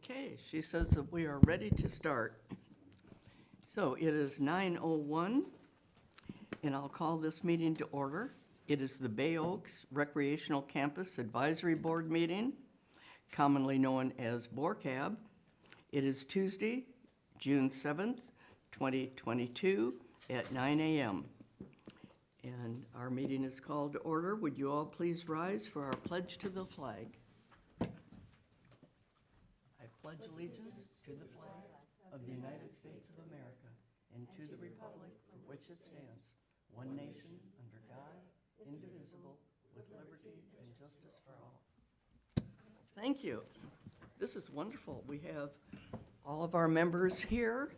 Okay, she says that we are ready to start. So it is 9:01, and I'll call this meeting to order. It is the Bay Oaks Recreational Campus Advisory Board meeting, commonly known as BORCAB. It is Tuesday, June 7th, 2022, at 9 a.m. And our meeting is called to order. Would you all please rise for our pledge to the flag? I pledge allegiance to the flag of the United States of America and to the republic for which it stands, one nation, under God, indivisible, with liberty and justice for all. Thank you. This is wonderful. We have all of our members here,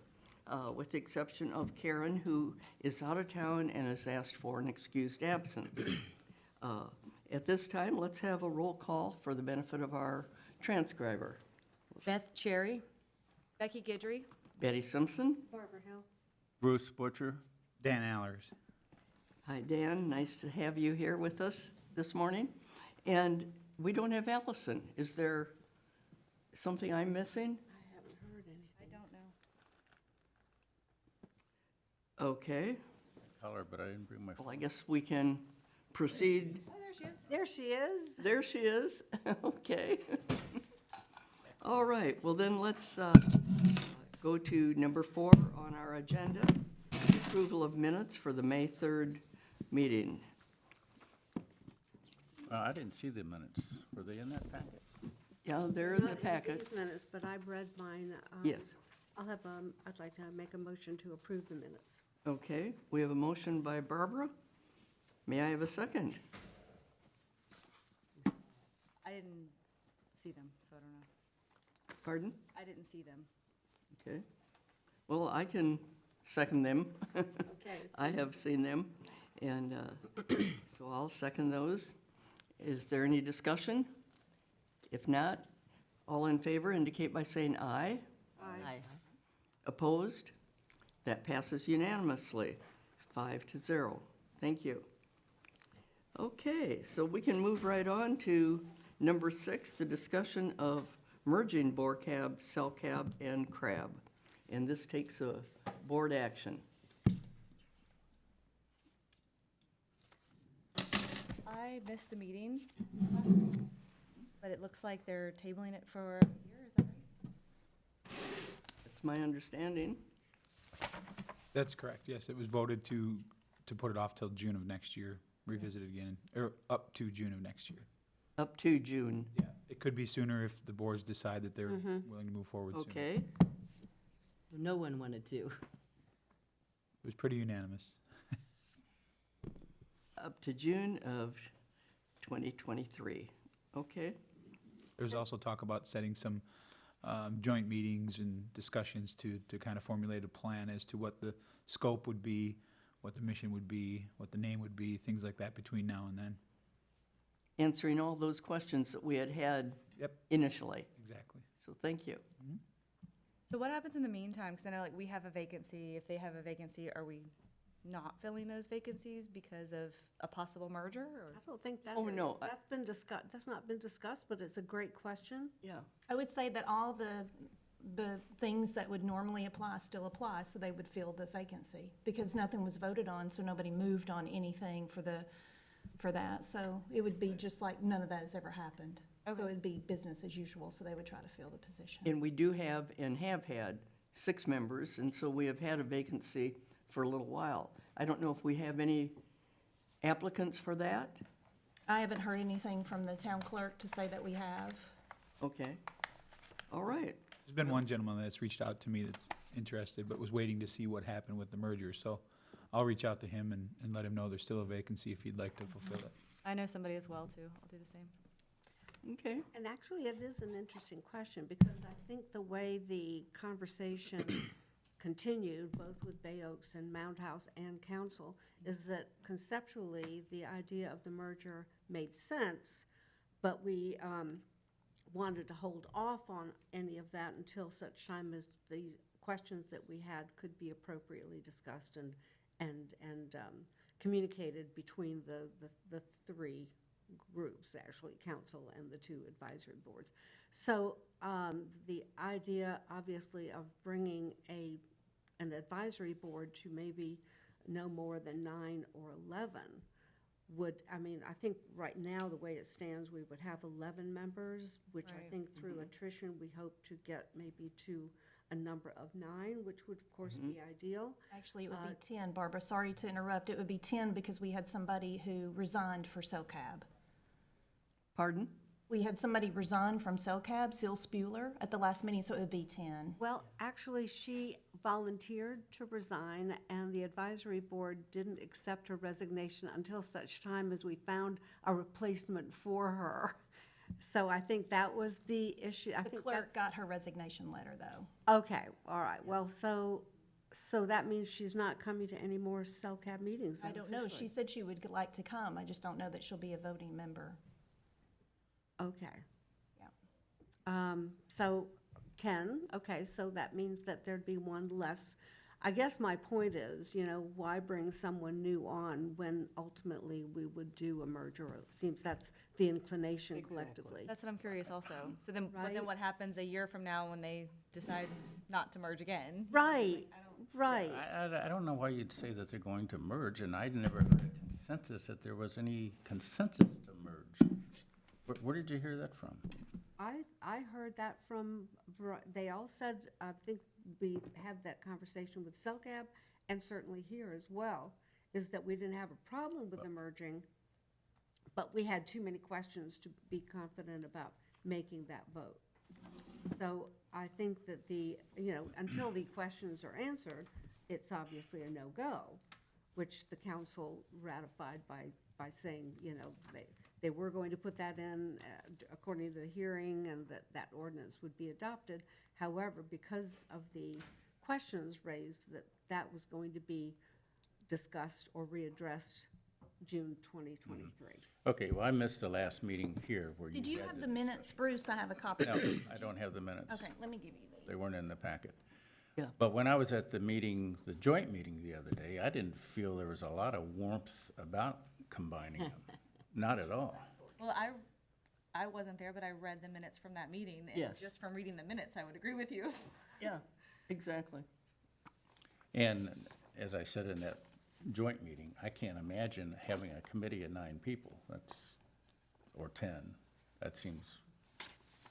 with the exception of Karen, who is out of town and has asked for an excused absence. At this time, let's have a roll call for the benefit of our transcriber. Beth Cherry. Becky Guidry. Betty Simpson. Barbara Hill. Bruce Butcher. Dan Allers. Hi, Dan. Nice to have you here with us this morning. And we don't have Allison. Is there something I'm missing? I haven't heard anything. I don't know. Okay. Tell her, but I didn't bring my Well, I guess we can proceed. Oh, there she is. There she is. There she is. Okay. All right. Well, then let's go to number 4 on our agenda, approval of minutes for the May 3rd meeting. I didn't see the minutes. Were they in that packet? Yeah, they're in the Not packet. these minutes, but I've read mine. Yes. I'd like to make a motion to approve the minutes. Okay. We have a motion by Barbara. May I have a second? I didn't see them, so I don't know. Pardon? I didn't see them. Okay. Well, I can second them. Okay. I have seen them, and so I'll second those. Is there any discussion? If not, all in favor indicate by saying aye. Aye. Opposed? That passes unanimously, 5-0. Thank you. Okay, so we can move right on to number 6, the discussion of merging BORCAB, CellCab, and CRAB. And this takes a board action. I missed the meeting, but it looks like they're tabling it for a year, is that right? That's my understanding. That's correct, yes. It was voted to put it off till June of next year, revisit it again, or up to June of next year. Up to June. Yeah, it could be sooner if the boards decide that they're willing to move forward sooner. Okay, So no one wanted to. It was pretty unanimous. up to June of 2023. Okay, There's also talk about setting some joint meetings and discussions to kind of formulate a plan as to what the scope would be, what the mission would be, what the name would be, things like that between now and then. answering all those questions that we had Yep. initially. Exactly. So thank you. So what happens in the meantime? Because I know, like, we have a vacancy. If they have a vacancy, are we not filling those vacancies because of a possible merger? Or? I don't think that Oh, no, that's been discussed, that's not been discussed, but it's a great question. Yeah. I would say that all the things that would normally apply still apply, so they would fill the vacancy, because nothing was voted on, so nobody moved on anything for that. So it would be just like none of that has ever happened. So it'd be business as usual, so they would try to fill the position. And we do have and have had 6 members, and so we have had a vacancy for a little while. I don't know if we have any applicants for that? I haven't heard anything from the town clerk to say that we have. Okay. All right. There's been one gentleman that's reached out to me that's interested, but was waiting to see what happened with the merger. So I'll reach out to him and let him know there's still a vacancy if he'd like to fulfill it. I know somebody as well, too. I'll do the same. Okay. And actually, it is an interesting question, because I think the way the conversation continued, both with Bay Oaks and Mound House and council, is that conceptually, the idea of the merger made sense, but we wanted to hold off on any of that until such time as the questions that we had could be appropriately discussed and communicated between the three groups, actually, council and the 2 advisory boards. So the idea, obviously, of bringing an advisory board to maybe no more than 9 or 11 would, I mean, I think right now, the way it stands, we would have 11 members, which I Right. think through attrition, we hope to get maybe to a number of 9, which would, of course, be ideal. Actually, it would be 10, Barbara, sorry to interrupt, it would be 10 because we had somebody who resigned for CellCab. Pardon? We had somebody resign from CellCab, Seal Spuler, at the last meeting, so it would be 10. Well, actually, she volunteered to resign, and the advisory board didn't accept her resignation until such time as we found a replacement for her. So I think that was the issue. I The think clerk got her resignation letter, though. okay, all right. Well, so that means she's not coming to any more CellCab meetings I then don't know, she officially? said she would like to come, I just don't know that she'll be a voting member. Okay. Yeah. So 10, okay, so that means that there'd be 1 less. I guess my point is, why bring someone new on when ultimately we would do a merger? It seems that's the inclination collectively. That's what I'm curious also. So then, but then Right. what happens a year from now when they decide not to merge again? Right, right. I don't know why you'd say that they're going to merge, and I'd never heard a consensus that there was any consensus to merge. Where did you hear that from? I heard that from, they all said, I think we had that conversation with CellCab, and certainly here as well, is that we didn't have a problem with the merging, but we had too many questions to be confident about making that vote. So I think that until the questions are answered, it's obviously a no-go, which the council ratified by saying, they were going to put that in according to the hearing, and that ordinance would be adopted. However, because of the questions raised, that was going to be discussed or readdressed June 2023. Okay, well, I missed the last meeting here where you Did you had have the the minutes, Bruce? I have a copy. No, I don't have the minutes. Okay, let me give you these. They weren't in the packet. Yeah. But when I was at the meeting, the joint meeting the other day, I didn't feel there was a lot of warmth about combining them. Not at all. Well, I wasn't there, but I read the minutes from that meeting. And Yes. just from reading the minutes, I would agree with you. Yeah, exactly. And as I said in that joint meeting, I can't imagine having a committee of 9 people. Or 10. That seems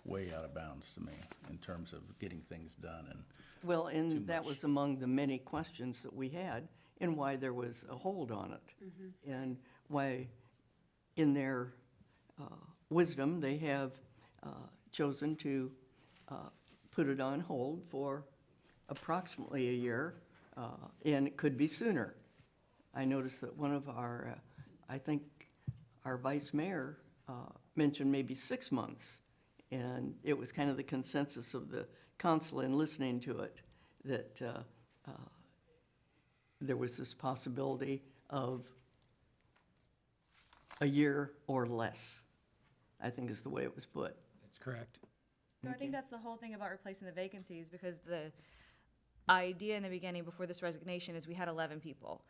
way out of bounds to me in terms of getting things done. And Well, and that much. was among the many questions that we had, and why there was a hold on it. And why, in their wisdom, they have chosen to put it on hold for approximately a year, and it could be sooner. I noticed that one of our, I think, our vice mayor mentioned maybe 6 months, and it was kind of the consensus of the council in listening to it, that there was this possibility of a year or less, I think is the way it was put. That's correct. So I think that's the whole thing about replacing the vacancies, because the idea in the beginning, before this resignation, is we had 11 people,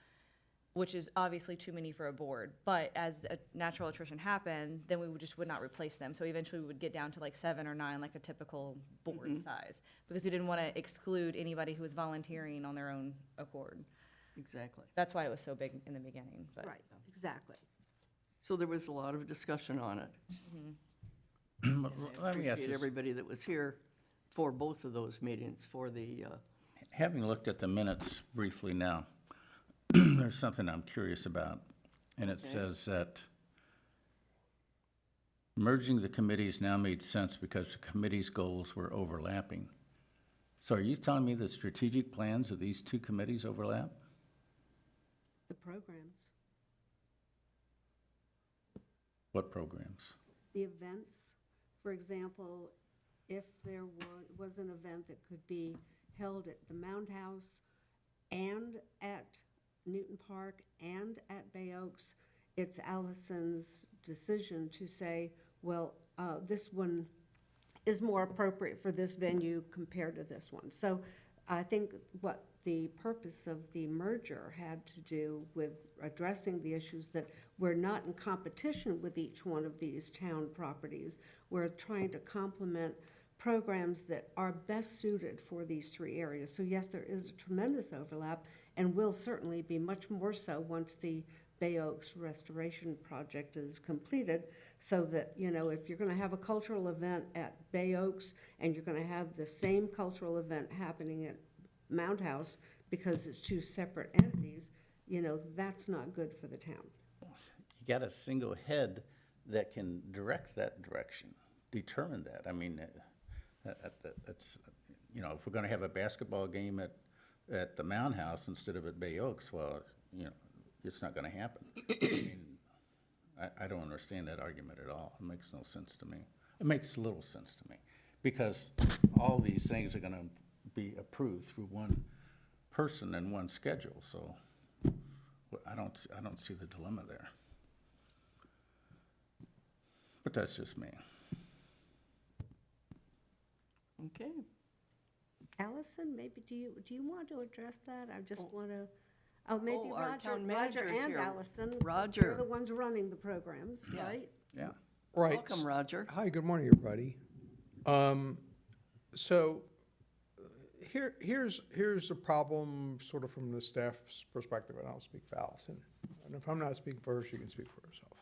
which is obviously too many for a board. But as a natural attrition happened, then we would not replace them. So eventually we would get down to like 7 or 9, like a typical board size, because we didn't want to exclude anybody who was volunteering on their own accord. Exactly. That's why it was so big in the beginning, but. Right, exactly. So there was a lot of discussion on it. let me ask Appreciate this. everybody that was here for both of those meetings, for the, Having looked at the minutes briefly now, there's something I'm curious about, and it says that merging the committees now made sense because the committee's goals were overlapping. So are you telling me the strategic plans of these 2 committees overlap? The programs, What programs? the events, for example, if there was an event that could be held at the Mound House and at Newton Park and at Bay Oaks, it's Allison's decision to say, well, this one is more appropriate for this venue compared to this one. So I think what the purpose of the merger had to do with addressing the issues that we're not in competition with each one of these town properties. We're trying to complement programs that are best suited for these three areas. So yes, there is a tremendous overlap, and will certainly be much more so once the Bay Oaks Restoration Project is completed, so that, you know, if you're gonna have a cultural event at Bay Oaks, and you're gonna have the same cultural event happening at Mount House, because it's two separate entities, you know, that's not good for the town. You got a single head that can direct that direction, determine that. I mean, that's, you know, if we're gonna have a basketball game at the Mound House instead of at Bay Oaks, well, you know, it's not gonna happen. I mean, I don't understand that argument at all. It makes no sense to me. It makes little sense to me, because all these things are gonna be approved through one person and one schedule, so I don't see the dilemma there. But that's just me. Okay. Allison, maybe, do you want to address that? I just want to, oh, maybe Oh, our Roger, town Roger manager's and here. Allison. Roger. They're the ones running the programs, Yeah. right? Yeah. Right. Welcome, Roger. Hi, good morning, everybody. So here's a problem sort of from the staff's perspective, and I'll speak for Allison. And if I'm not speaking for her, she can speak for herself.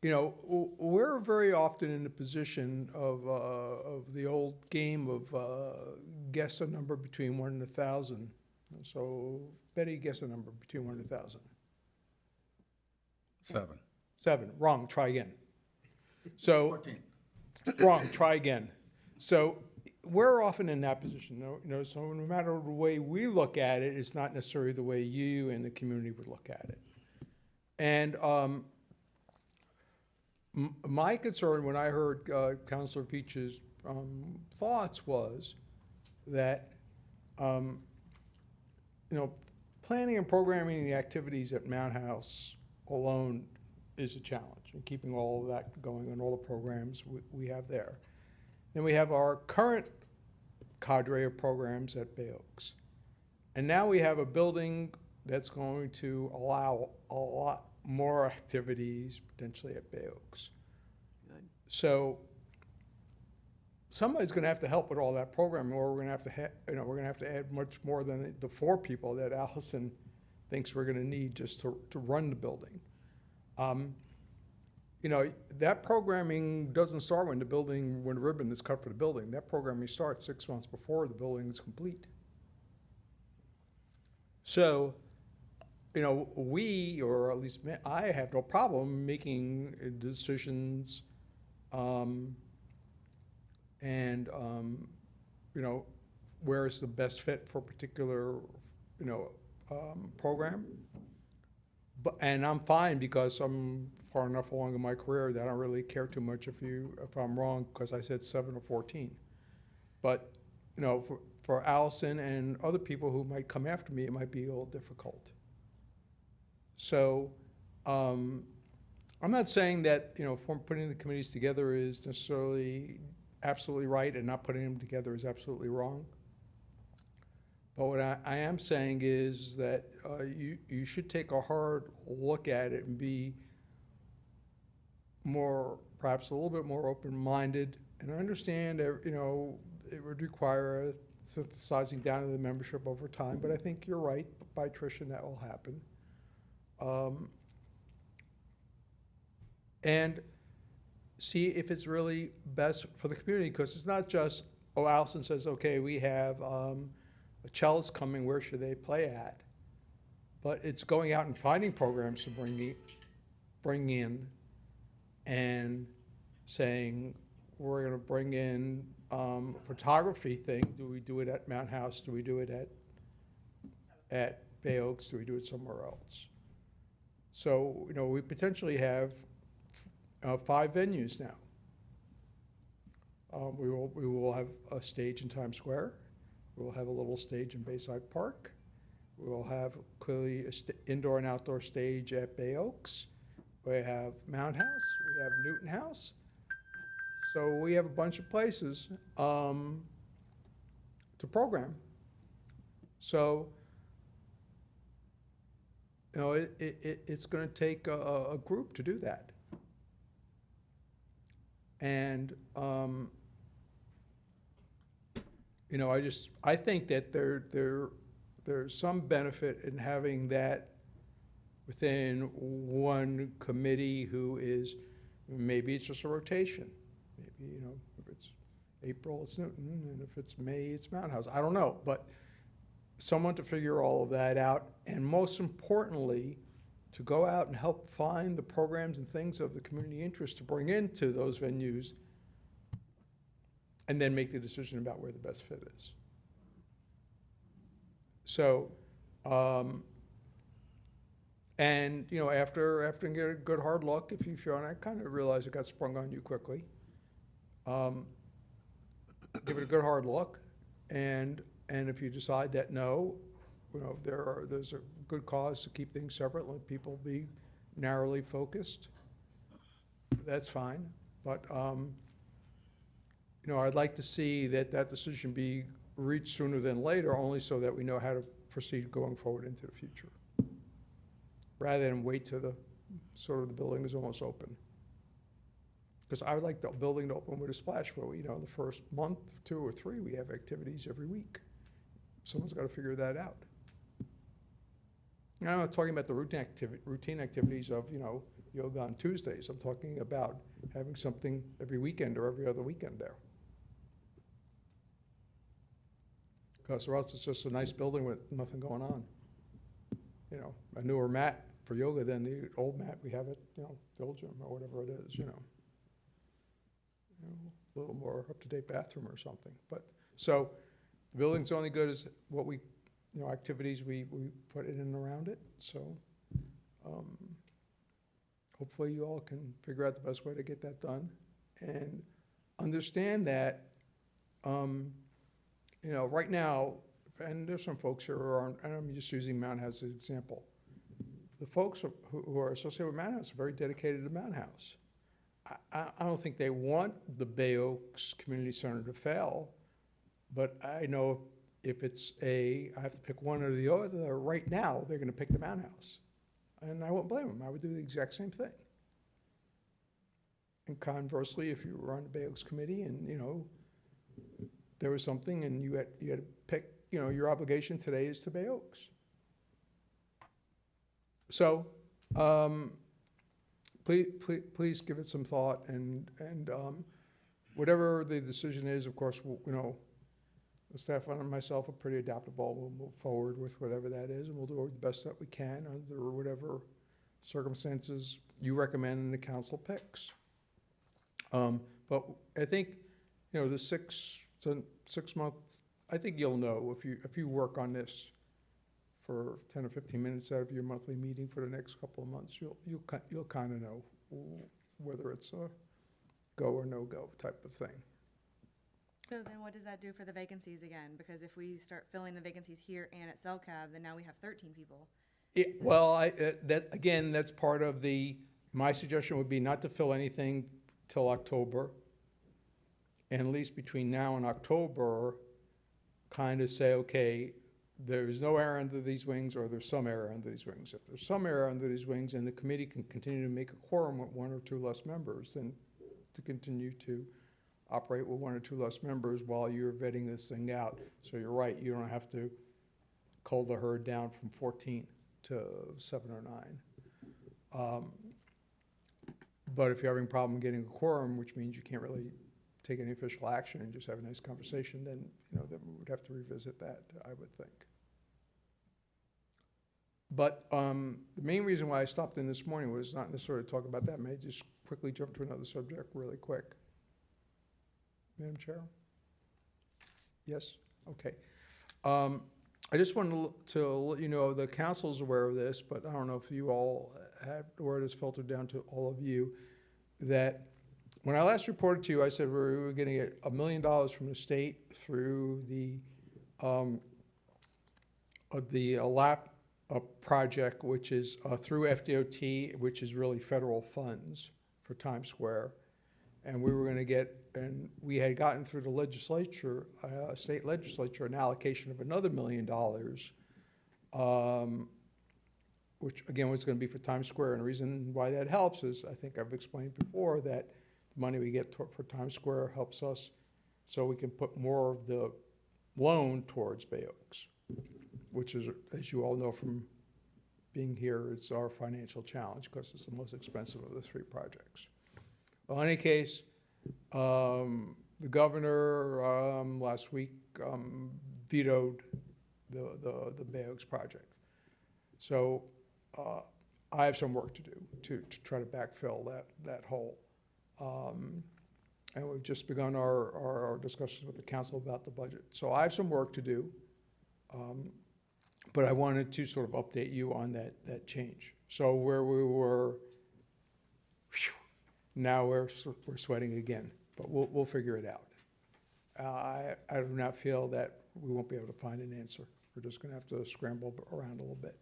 You know, we're very often in the position of the old game of guess a number between 1 and 1,000. So Betty, guess a number between 1 and 1,000. 7. 7, wrong, try again. So, 14. wrong, try again. So we're often in that position, you know, so no matter the way we look at it, it's not necessarily the way you and the community would look at it. And my concern when I heard Councilor Veach's thoughts was that, you know, planning and programming the activities at Mount House alone is a challenge, and keeping all of that going and all the programs we have there. Then we have our current cadre of programs at Bay Oaks. And now we have a building that's going to allow a lot more activities potentially at Bay Oaks. Good. So somebody's gonna have to help with all that programming, or we're gonna have to we're gonna have to add much more than the 4 people that Allison thinks we're gonna need just to run the building. You know, that programming doesn't start when the ribbon is cut for the building. That programming starts 6 months before the building is complete. So, you know, we, or at least I, have no problem making decisions, you know, where is the best fit for a particular, you know, program. And I'm fine, because I'm far enough along in my career that I don't really care too much if I'm wrong, because I said 7 or 14. But, you know, for Allison and other people who might come after me, it might be a little difficult. So I'm not saying that, you know, putting the committees together is necessarily absolutely right, and not putting them together is absolutely wrong. But what I am saying is that you should take a hard look at it and be more, perhaps a little bit more open-minded. And I understand, you know, it would require a synthesizing down of the membership over time, but I think you're right, by attrition that will happen. And see if it's really best for the community, because it's not just, oh, Allison says, okay, we have a cellist coming, where should they play at? But it's going out and finding programs to bring in, and saying, we're gonna bring in photography thing. Do we do it at Mount House? Do we do it at Bay Oaks? Do we do it somewhere else? So, you know, we potentially have 5 venues now. We will have a stage in Times Square. We will have a little stage in Bayside Park. We will have clearly an indoor and outdoor stage at Bay Oaks. We have Mount House. We have Newton House. So we have a bunch of places to program. So, you know, it's gonna take a group to do that. And, you know, I think that there's some benefit in having that within one committee who is, maybe it's just a rotation. Maybe, you know, if it's April, it's Newton, and if it's May, it's Mountain House. I don't know, but someone to figure all of that out, and most importantly, to go out and help find the programs and things of the community interest to bring into those venues, and then make the decision about where the best fit is. So, and, you know, after you get a good hard look, if you feel, and I kind of realize it got sprung on you quickly, give it a good hard look, and if you decide that no, you know, there's a good cause to keep things separate, let people be narrowly focused, that's fine. But, you know, I'd like to see that decision be reached sooner than later, only so that we know how to proceed going forward into the future, rather than wait till the building is almost open. Because I would like the building to open with a splash, where we, you know, the first month, 2 or 3, we have activities every week. Someone's got to figure that out. And I'm not talking about the routine activities of, you know, yoga on Tuesdays. I'm talking about having something every weekend or every other weekend there. Because or else it's just a nice building with nothing going on. You know, a newer mat for yoga than the old mat we have at, you know, the old gym or whatever it is, you know. A little more up-to-date bathroom or something. But, so, the building's only good as what we, you know, activities we put in and around it. So, hopefully you all can figure out the best way to get that done. And understand that, you know, right now, and there's some folks here who aren't, and I'm just using Mountain House as an example. The folks who are associated with Mountain House are very dedicated to Mountain House. I don't think they want the Bay Oaks Community Center to fail, but I know if it's I have to pick one or the other, right now, they're gonna pick the Mountain House. And I wouldn't blame them, I would do the exact same thing. And conversely, if you were on the Bay Oaks Committee and, you know, there was something and you had to pick, you know, your obligation today is to Bay Oaks. So, please give it some thought, and whatever the decision is, of course, you know, the staff and myself are pretty adaptable. We'll move forward with whatever that is, and we'll do the best that we can under whatever circumstances you recommend and the council picks. But I think, you know, the 6 month, I think you'll know if you work on this for 10 or 15 minutes out of your monthly meeting for the next couple of months, you'll kind of know whether it's a go or no go type of thing. So then what does that do for the vacancies again? Because if we start filling the vacancies here and at CellCAB, then now we have 13 people. Well, that's part of my suggestion would be not to fill anything till October. And at least between now and October, kind of say, okay, there's no air under these wings, or there's some air under these wings. If there's some air under these wings and the committee can continue to make a quorum with 1 or 2 less members, then to continue to operate with 1 or 2 less members while you're vetting this thing out. So you're right, you don't have to cull the herd down from 14 to 7 or 9. But if you're having a problem getting a quorum, which means you can't really take any official action and just have a nice conversation, then, you know, then we would have to revisit that, I would think. But the main reason why I stopped in this morning was not necessarily to talk about that. May I just quickly jump to another subject really quick? Madam Chair? Yes? Okay. I just wanted to let you know, the council's aware of this, but I don't know if you all have, word is filtered down to all of you, that when I last reported to you, I said we were going to get $1 million from the state through the LAP project, which is through FDOT, which is really federal funds for Times Square. And we were gonna get, and we had gotten through the legislature, state legislature, an allocation of another $1 million, which again was gonna be for Times Square. And the reason why that helps is, I think I've explained before, that the money we get for Times Square helps us so we can put more of the loan towards Bay Oaks, which is, as you all know from being here, it's our financial challenge because it's the most expensive of the 3 projects. Well, in any case, the governor last week vetoed the Bay Oaks project. So I have some work to do to try to backfill that hole. And we've just begun our discussions with the council about the budget. So I have some work to do, but I wanted to sort of update you on that change. So where we were, now we're sweating again, but we'll figure it out. I do not feel that we won't be able to find an answer. We're just gonna have to scramble around a little bit.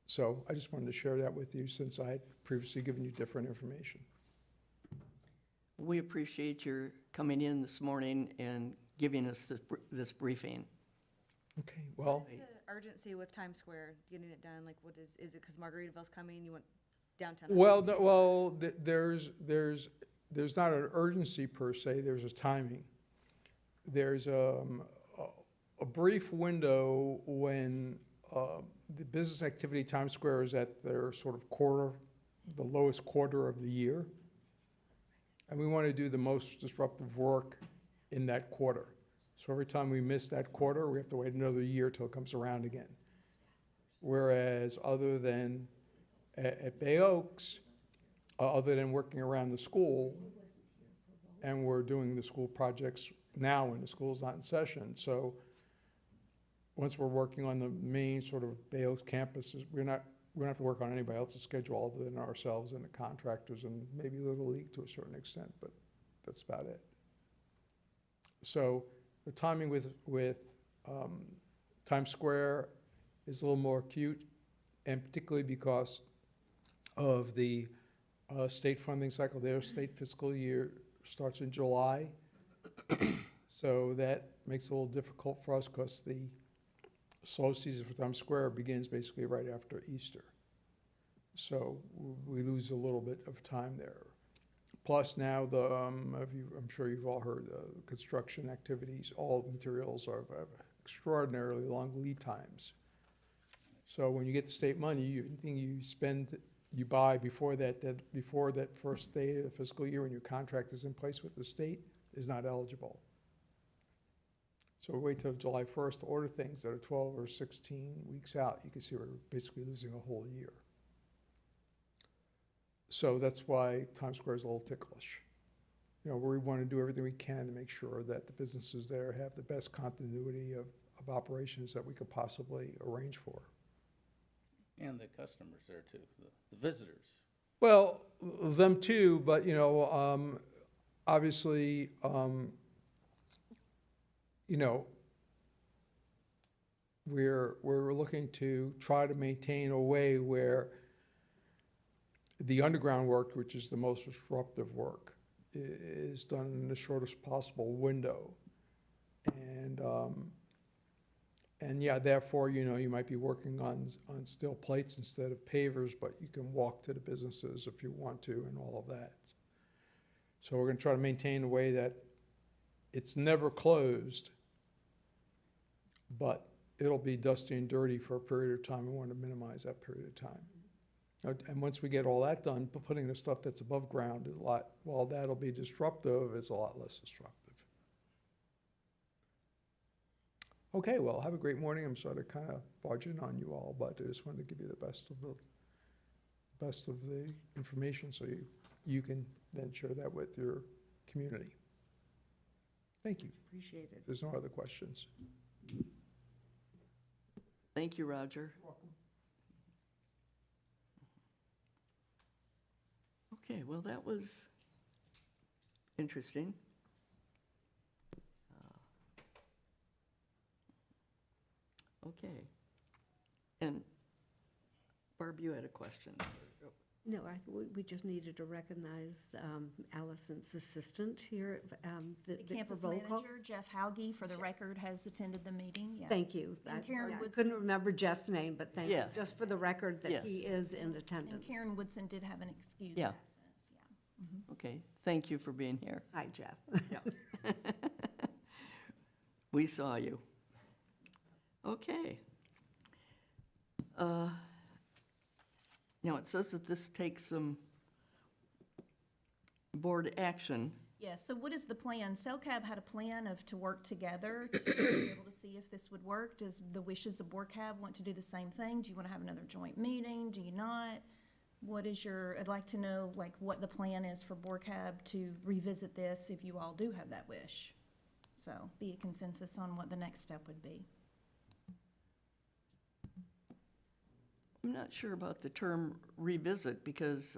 So I just wanted to share that with you since I had previously given you different information. We appreciate your coming in this morning and giving us this briefing. Okay, well, What's the urgency with Times Square, getting it done? Like, what is it because Margaritaville's coming, you want downtown? there's not an urgency per se, there's a timing. There's a brief window when the business activity Times Square is at their sort of the lowest quarter of the year. And we want to do the most disruptive work in that quarter. So every time we miss that quarter, we have to wait another year till it comes around again. Whereas other than at Bay Oaks, other than working around the school, and we're doing the school projects now when the school's not in session. So once we're working on the main sort of Bay Oaks campuses, we don't have to work on anybody else's schedule other than ourselves and the contractors and maybe Little League to a certain extent, but that's about it. So the timing with Times Square is a little more acute, and particularly because of the state funding cycle. Their state fiscal year starts in July. So that makes it a little difficult for us because the slow season for Times Square begins basically right after Easter. So we lose a little bit of time there. Plus now I'm sure you've all heard, construction activities, all materials have extraordinarily long lead times. So when you get the state money, anything you buy before that first day of the fiscal year when your contract is in place with the state is not eligible. So we wait till July 1st to order things that are 12 or 16 weeks out. You can see we're basically losing a whole year. So that's why Times Square is a little ticklish. We want to do everything we can to make sure that the businesses there have the best continuity of operations that we could possibly arrange for. And the customers there too, the visitors. Well, them too, but obviously, we're looking to try to maintain a way where the underground work, which is the most disruptive work, is done in the shortest possible window. And yeah, therefore, you might be working on steel plates instead of pavers, but you can walk to the businesses if you want to and all of that. So we're going to try to maintain a way that it's never closed, but it'll be dusty and dirty for a period of time. We want to minimize that period of time. And once we get all that done, putting the stuff that's above ground is while that'll be disruptive, it's a lot less disruptive. Okay, well, have a great morning. I'm sort of kind of barging on you all, but I just wanted to give you the best of the information so you can then share that with your community. Thank you. Appreciate it. If there's no other questions. Thank you, Roger. Okay, well, that was interesting. Okay. And Barb, you had a question. No, we just needed to recognize Allison's assistant here. The campus roll call. manager, Jeff Hauge, for the record, has attended the meeting, yes. Thank you. And I- Karen I Woodson. couldn't remember Jeff's name, but thank you. Yes. Just for the record that Yes. he is in And attendance. Karen Woodson did have an excused Yeah. absence, yeah. Okay, thank you for being here. Hi, Jeff. We saw you. Okay. Now, it says that this takes some board action. Yeah, so what is the plan? CELCAB had a plan to work together to be able to see if this would work. Does the wishes of BORCAB want to do the same thing? Do you want to have another joint meeting? Do you not? What is I'd like to know, like, what the plan is for BORCAB to revisit this if you all do have that wish. So, be a consensus on what the next step would be. I'm not sure about the term revisit because,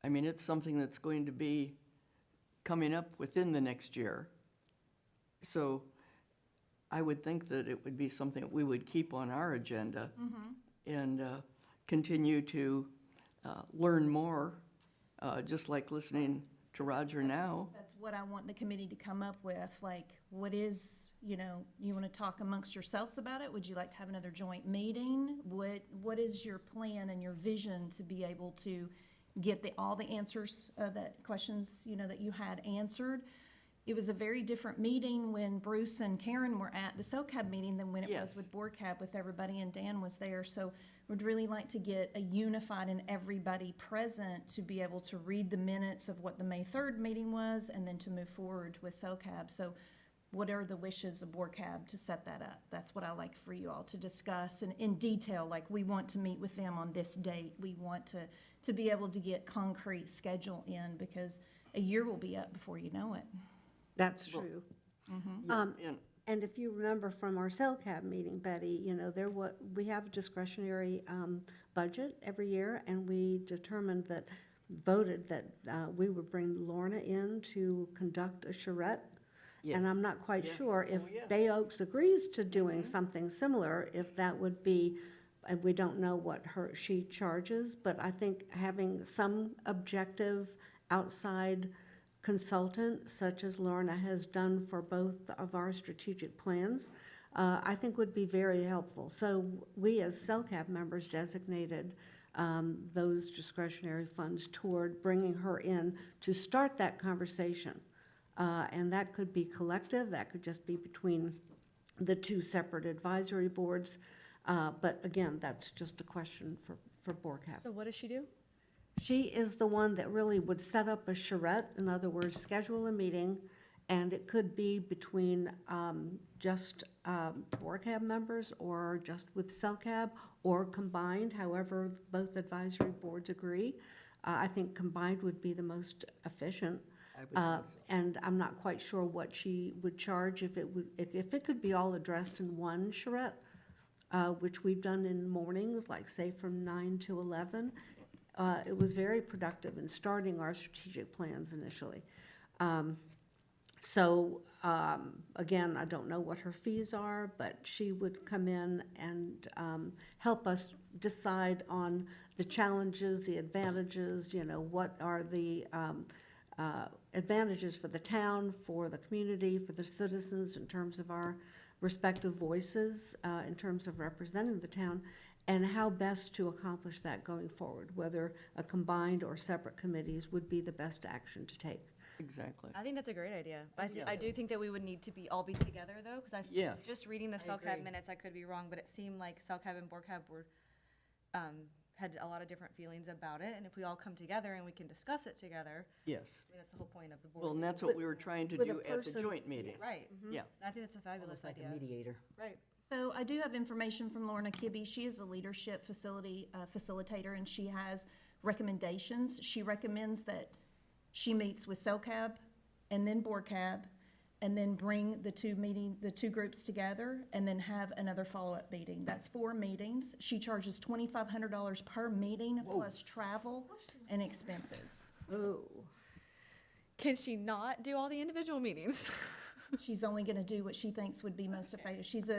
I mean, it's something that's going to be coming up within the next year. So I would think that it would be something that we would keep on our agenda and continue to learn more, just like listening to Roger now. That's what I want the committee to come up with, like, what is, you want to talk amongst yourselves about it? Would you like to have another joint meeting? What is your plan and your vision to be able to get all the answers, questions, that you had answered? It was a very different meeting when Bruce and Karen were at the CELCAB meeting than when it was Yes. with BORCAB with everybody, and Dan was there. So we'd really like to get a unified and everybody present to be able to read the minutes of what the May 3rd meeting was and then to move forward with CELCAB. So what are the wishes of BORCAB to set that up? That's what I like for you all to discuss and in detail, like we want to meet with them on this date. We want to be able to get concrete schedule in because a year will be up before you know it. That's true. And And if you remember from our CELCAB meeting, Betty, we have a discretionary budget every year, and we voted that we would bring Lorna in to conduct a charrette. And I'm not quite Yes. sure if Oh, yes. Bay Oaks agrees to doing something similar, if that would be, and we don't know what she charges, but I think having some objective outside consultant, such as Lorna has done for both of our strategic plans, I think would be very helpful. So we, as CELCAB members, designated those discretionary funds toward bringing her in to start that conversation. And that could be collective, that could just be between the two separate advisory boards. But again, that's just a question for BORCAB. So what does she do? She is the one that really would set up a charrette, in other words, schedule a meeting, and it could be between just BORCAB members or just with CELCAB or combined, however both advisory boards agree. I think combined would be the most efficient. I would think so. And I'm not quite sure what she would charge if it could be all addressed in one charrette, which we've done in mornings, like say from 9 to 11. It was very productive in starting our strategic plans initially. Again, I don't know what her fees are, but she would come in and help us decide on the challenges, the advantages, what are the advantages for the town, for the community, for the citizens in terms of our respective voices, in terms of representing the town, and how best to accomplish that going forward, whether a combined or separate committees would be the best action to take. Exactly. I think that's a great idea. But Yeah. I do think that we would need to all be together though, because Yes, just reading the I CELCAB agree. minutes, I could be wrong, but it seemed like CELCAB and BORCAB were, had a lot of different feelings about it. And if we all come together and we can discuss it together, Yes. I mean, that's the whole point of the board. Well, and that's what we were trying to With a do at the person- joint meeting. Right. Yeah. I think that's a fabulous Almost like a idea. mediator. Right. So I do have information from Lorna Kibbe. She is a leadership facilitator, and she has recommendations. She recommends that she meets with CELCAB and then BORCAB, and then bring the two groups together, and then have another follow-up meeting. That's 4 meetings. She charges $2,500 per meeting, plus travel and expenses. Oh. Can she not do all the individual meetings? She's only gonna do what she thinks would be most effective. She's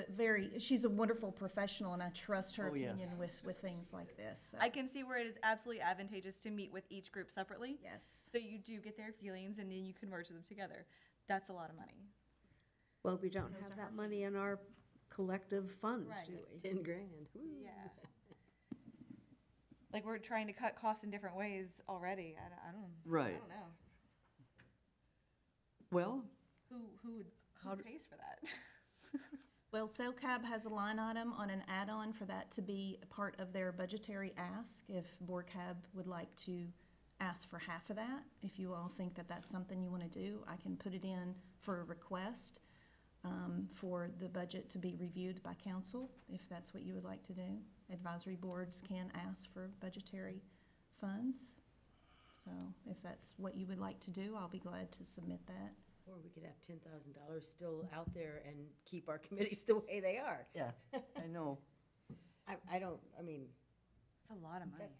a wonderful professional, and I trust her Oh, yes. opinion with things like this, so. I can see where it is absolutely advantageous to meet with each group separately. Yes. So you do get their feelings and then you can merge them together. That's a lot of money. Well, we don't have that money in our collective funds, Right. do we? 10 grand. Woo. Yeah. Like, we're trying to cut costs in different ways already. I don't Right. I don't know. Well, Who pays for that? Well, SailCab has a line item on an add-on for that to be a part of their budgetary ask. If BORCAB would like to ask for half of that, if you all think that that's something you want to do, I can put it in for a request for the budget to be reviewed by council, if that's what you would like to do. Advisory boards can ask for budgetary funds. So if that's what you would like to do, I'll be glad to submit that. Or we could have $10,000 still out there and keep our committees the way they are. yeah, I know. I don't, I mean, It's a lot of money.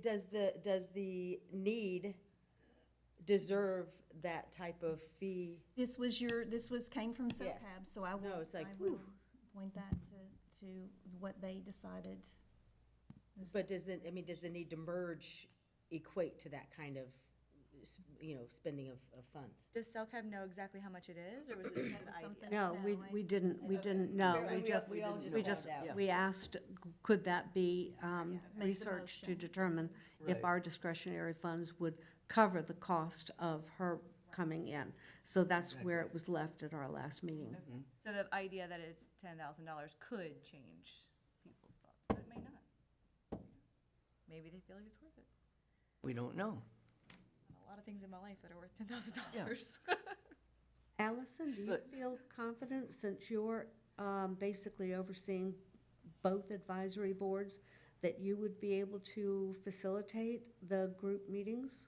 does the need deserve that type of fee? This came from Yeah. SoCab, so I No, will, it's like, I will whew. point that to what they decided. But does the need to merge equate to that kind of, spending of funds? Does SailCab know exactly how much it is, or was it just an idea? something- No, No, we didn't know. We We just, we all just we found just, out. we asked, could that be the researched to motion. determine if Right. our discretionary funds would cover the cost of her coming in? So that's where it was left at our last meeting. So the idea that it's $10,000 could change people's thoughts, but it may not. Maybe they feel like it's worth it. We don't know. A lot of things in my life that are worth $10,000. Allison, do you But- feel confident, since you're basically overseeing both advisory boards, that you would be able to facilitate the group meetings?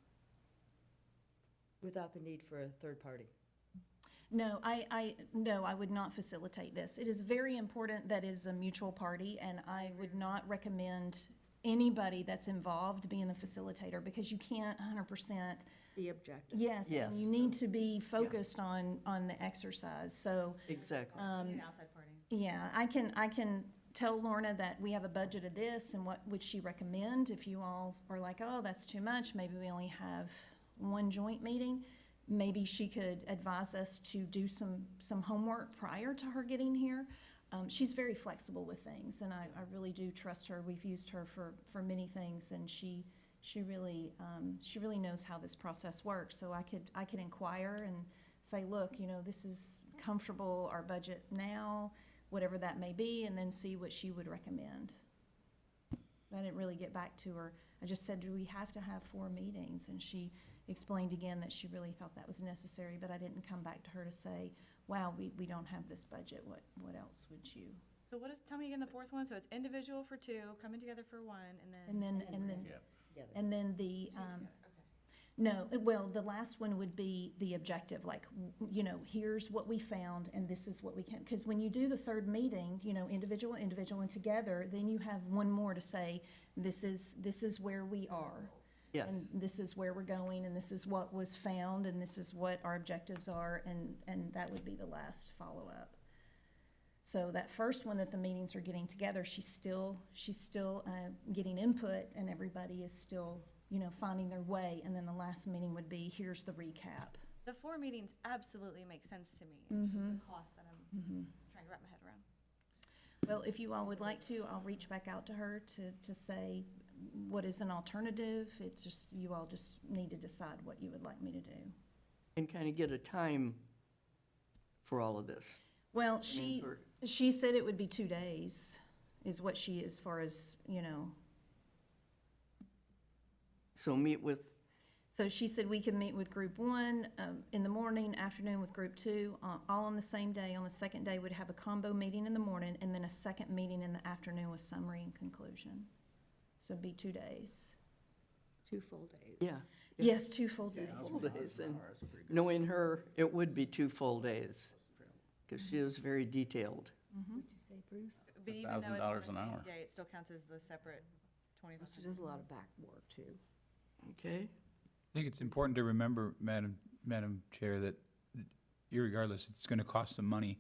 Without the need for a third party? No, no, I would not facilitate this. It is very important that it is a mutual party, and I would not recommend anybody that's involved being the facilitator, because you can't 100%. The objective. Yes, Yes. and you need to be focused on the exercise, so. Exactly. An outside party. Yeah, I can tell Lorna that we have a budget of this, and what would she recommend? If you all are like, oh, that's too much, maybe we only have one joint meeting, maybe she could advise us to do some homework prior to her getting here. She's very flexible with things, and I really do trust her. We've used her for many things, and she really knows how this process works. So I could inquire and say, look, this is comfortable, our budget now, whatever that may be, and then see what she would recommend. I didn't really get back to her. I just said, do we have to have 4 meetings? And she explained again that she really thought that was necessary, but I didn't come back to her to say, wow, we don't have this budget, what else would you? So tell me again the fourth one, so it's individual for 2, coming together for 1, and then. Yeah. And then the, no, well, the last one would be the objective, like, here's what we found, and this is what we can, because when you do the third meeting, individual, and together, then you have one more to say, this is where we are. Yes. And this is where we're going, and this is what was found, and this is what our objectives are, and that would be the last follow-up. So that first one that the meetings are getting together, she's still getting input, and everybody is still, finding their way, and then the last meeting would be, here's the recap. The 4 meetings absolutely make sense to me. It's just the cost that I'm trying to wrap my head around. Well, if you all would like to, I'll reach back out to her to say what is an alternative. It's just, you all just need to decide what you would like me to do. And kind of get a time for all of this. Well, I mean, she said it would be 2 days, is what she, as far as, So meet with, So she said we could meet with group 1 in the morning, afternoon with group 2, all on the same day. On the second day, we'd have a combo meeting in the morning, and then a second meeting in the afternoon with summary and conclusion. So it'd be 2 days. 2 full days. yeah. Yes, 2 full days. Full days, and knowing her, it would be 2 full days, because she is very detailed. What'd you say, Bruce? But even though it's on the $1,000 same an hour. day, it still counts as the separate 25. She does a lot of back work, too. Okay? I think it's important to remember, Madam Chair, that irregardless, it's gonna cost some money.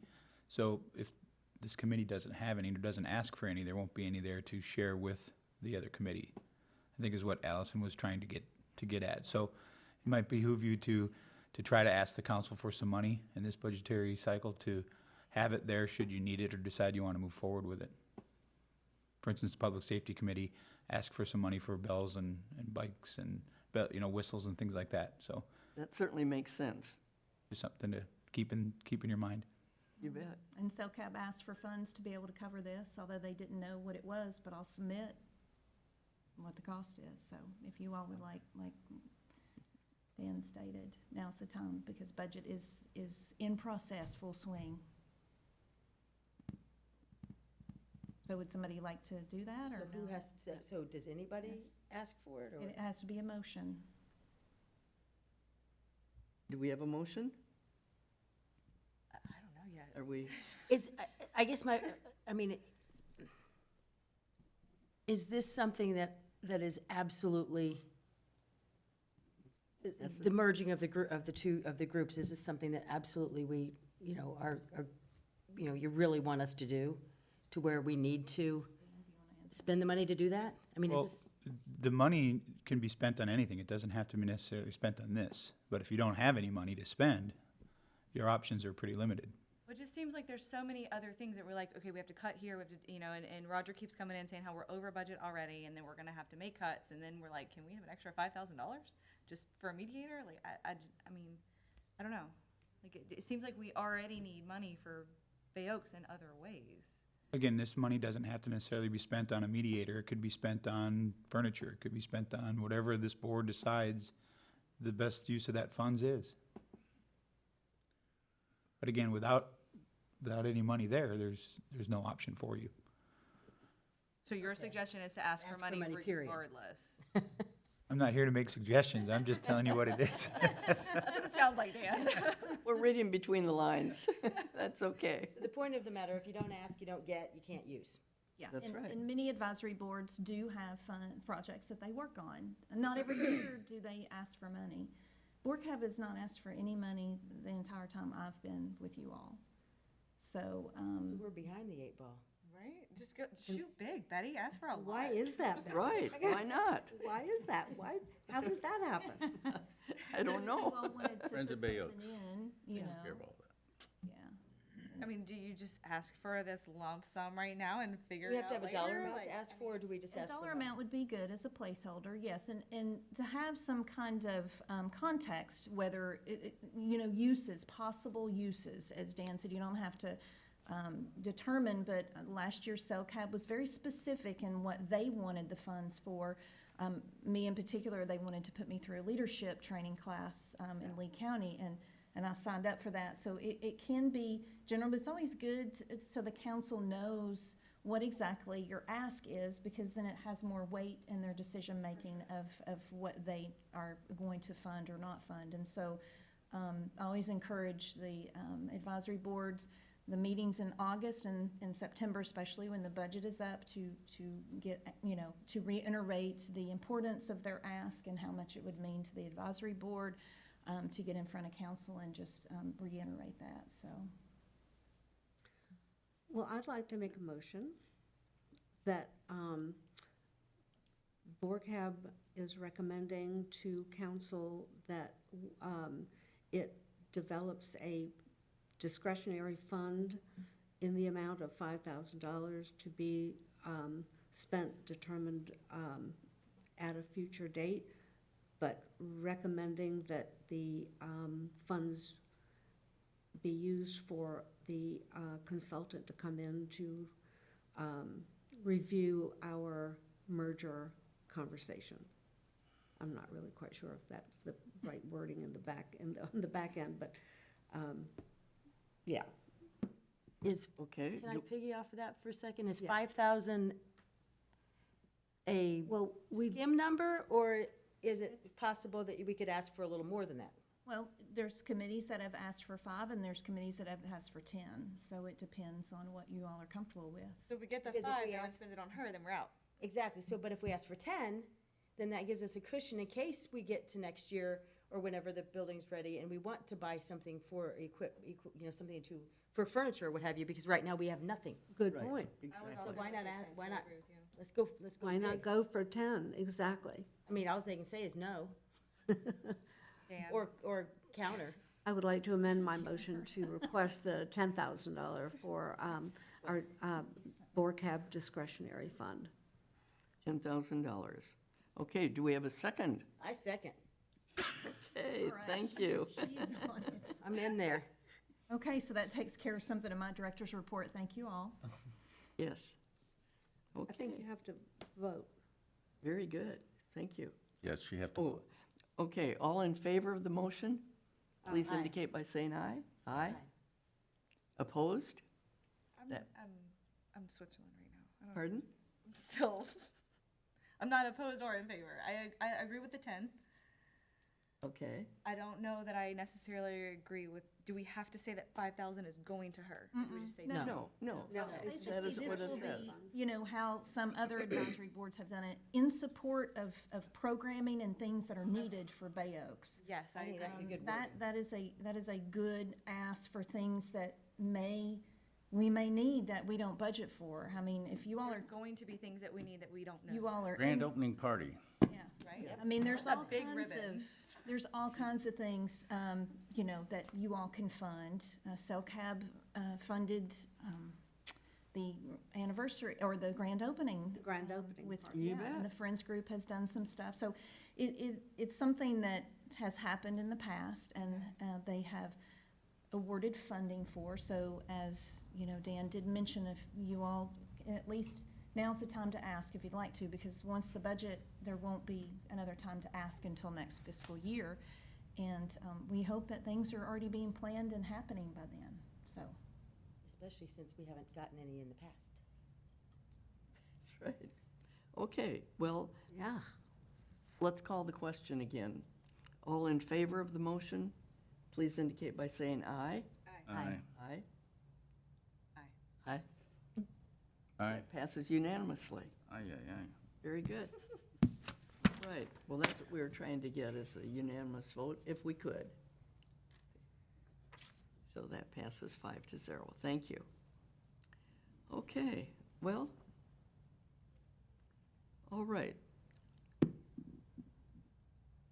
So if this committee doesn't have any, or doesn't ask for any, there won't be any there to share with the other committee, I think is what Allison was trying to get at. So it might behoove you to try to ask the council for some money in this budgetary cycle to have it there should you need it or decide you want to move forward with it. For instance, the Public Safety Committee asked for some money for bells and bikes and, whistles and things like that. So That certainly makes sense. just something to keep in your mind. You bet. And SELCAB asked for funds to be able to cover this, although they didn't know what it was, but I'll submit what the cost is. So if you all would like Dan stated, now's the time, because budget is in process, full swing. So would somebody like to do that, So or who no? has, so does anybody Yes. ask for it, or? It has to be a motion. Do we have a motion? I don't know yet. Are we, I guess is this something that is absolutely, the merging of the groups, is this something that absolutely we, are, you really want us to do, to where we need to spend the money to do that? I mean, is Well, this, the money can be spent on anything. It doesn't have to be necessarily spent on this. But if you don't have any money to spend, your options are pretty limited. It just seems like there's so many other things that we're like, okay, we have to cut here, we have to, and Roger keeps coming in saying how we're over budget already, and then we're gonna have to make cuts, and then we're like, can we have an extra $5,000 just for a mediator? Like, I mean, I don't know. Like, it seems like we already need money for Bay Oaks in other ways. Again, this money doesn't have to necessarily be spent on a mediator. It could be spent on furniture. It could be spent on whatever this board decides the best use of that funds is. But again, without any money there, there's no option for you. So your suggestion is to ask for money period. regardless? I'm not here to make suggestions. I'm just telling you what it is. That's what it sounds like, Dan. we're reading between the lines. That's okay. the point of the matter, if you don't ask, you don't get, you can't use. Yeah, That's right. And many advisory boards do have projects that they work on. And not every year do they ask for money. BORCAB has not asked for any money the entire time I've been with you all. So, So we're behind the 8 ball. Right? Just go, shoot big, Betty, ask for a lot. Why is that? Beth? Right, why not? Why is that? How does that happen? I don't know. If you all wanted to Friends put of Bay something Oaks. in, Care about that. yeah. I mean, do you just ask for this lump sum right now and figure Do we it have to out have a dollar later? amount Like, to ask for, or do we just A ask for dollar money? amount would be good as a placeholder, yes, and to have some kind of context, whether, uses, possible uses, as Dan said, you don't have to determine, but last year SELCAB was very specific in what they wanted the funds for. Me in particular, they wanted to put me through a leadership training class in Lee County, and I signed up for that. So it can be general, but it's always good so the council knows what exactly your ask is, because then it has more weight in their decision-making of what they are going to fund or not fund. And so I always encourage the advisory boards, the meetings in August and September, especially when the budget is up, to get, to reiterate the importance of their ask and how much it would mean to the advisory board, to get in front of council and just reiterate that, so. Well, I'd like to make a motion that BORCAB is recommending to council that it develops a discretionary fund in the amount of $5,000 to be determined at a future date, but recommending that the funds be used for the consultant to come in to review our merger conversation. I'm not really quite sure if that's the right wording in the back, on the back end, but, yeah. Okay. Can I piggy off of that for a second? Is Yeah. 5,000 a Well, we, skim number, or is it possible that we could ask for a little more than that? Well, there's committees that have asked for 5, and there's committees that have asked for 10, so it depends on what you all are comfortable with. So if we get the Because if 5 we and we ask- spend it on her, then we're out. Exactly, so, but if we ask for 10, then that gives us a cushion in case we get to next year, or whenever the building's ready, and we want to buy something for something for furniture, or what have you, because right now we have nothing. Good Right, point. exactly. So why not add, why not, let's go Why not big. go for 10? Exactly. I mean, all they can say is no, Dan? or counter. I would like to amend my motion to request the $10,000 for our BORCAB discretionary fund. $10,000. Okay, do we have a second? I second. Okay, thank you. She's on it. I'm in there. Okay, so that takes care of something in my director's report. Thank you all. Yes. I think Okay, you have to vote. very good. Thank you. Yes, you have to, Oh, okay, all in favor of the motion? Please Aye. indicate by saying aye. Aye? Aye. Opposed? I'm, That- I'm Switzerland right now. I don't- Pardon? I'm still, I'm not opposed or in favor. I agree with the 10. Okay. I don't know that I necessarily agree with, do we have to say that 5,000 is going to her? Or do we just say No. no? No, No, it's- it's that Basically, is what this it will says. be, you know, how some other advisory boards have done it, in support of programming and things that are needed for Bay Oaks. Yes, I think that's a good That, wording. that is a good ask for things that we may need that we don't budget for. I mean, if you all There's are, going to be things that we need that we don't know. you all are. grand in- opening party. Yeah. Right? I mean, there's That's a all big kinds ribbon. of, there's all kinds of things, you know, that you all can fund. CellCab funded the anniversary, or the grand opening. The grand opening With, party. You yeah, and bet. the Friends Group has done some stuff. So it's something that has happened in the past, and they have awarded funding for. So as, you know, Dan did mention, if you all, at least now's the time to ask if you'd like to, because once the budget, there won't be another time to ask until next fiscal year. And we hope that things are already being planned and happening by then, so. Especially since we haven't gotten any in the past. That's right. Okay, well, Yeah. let's call the question again. All in favor of the motion, please indicate by saying aye. Aye. Aye? Aye. Aye. Aye. That passes unanimously. Aye, aye, aye. Very good. Right, well, that's what we were trying to get, is a unanimous vote, if we could. So that passes 5-0. Thank you. Okay, well, all right.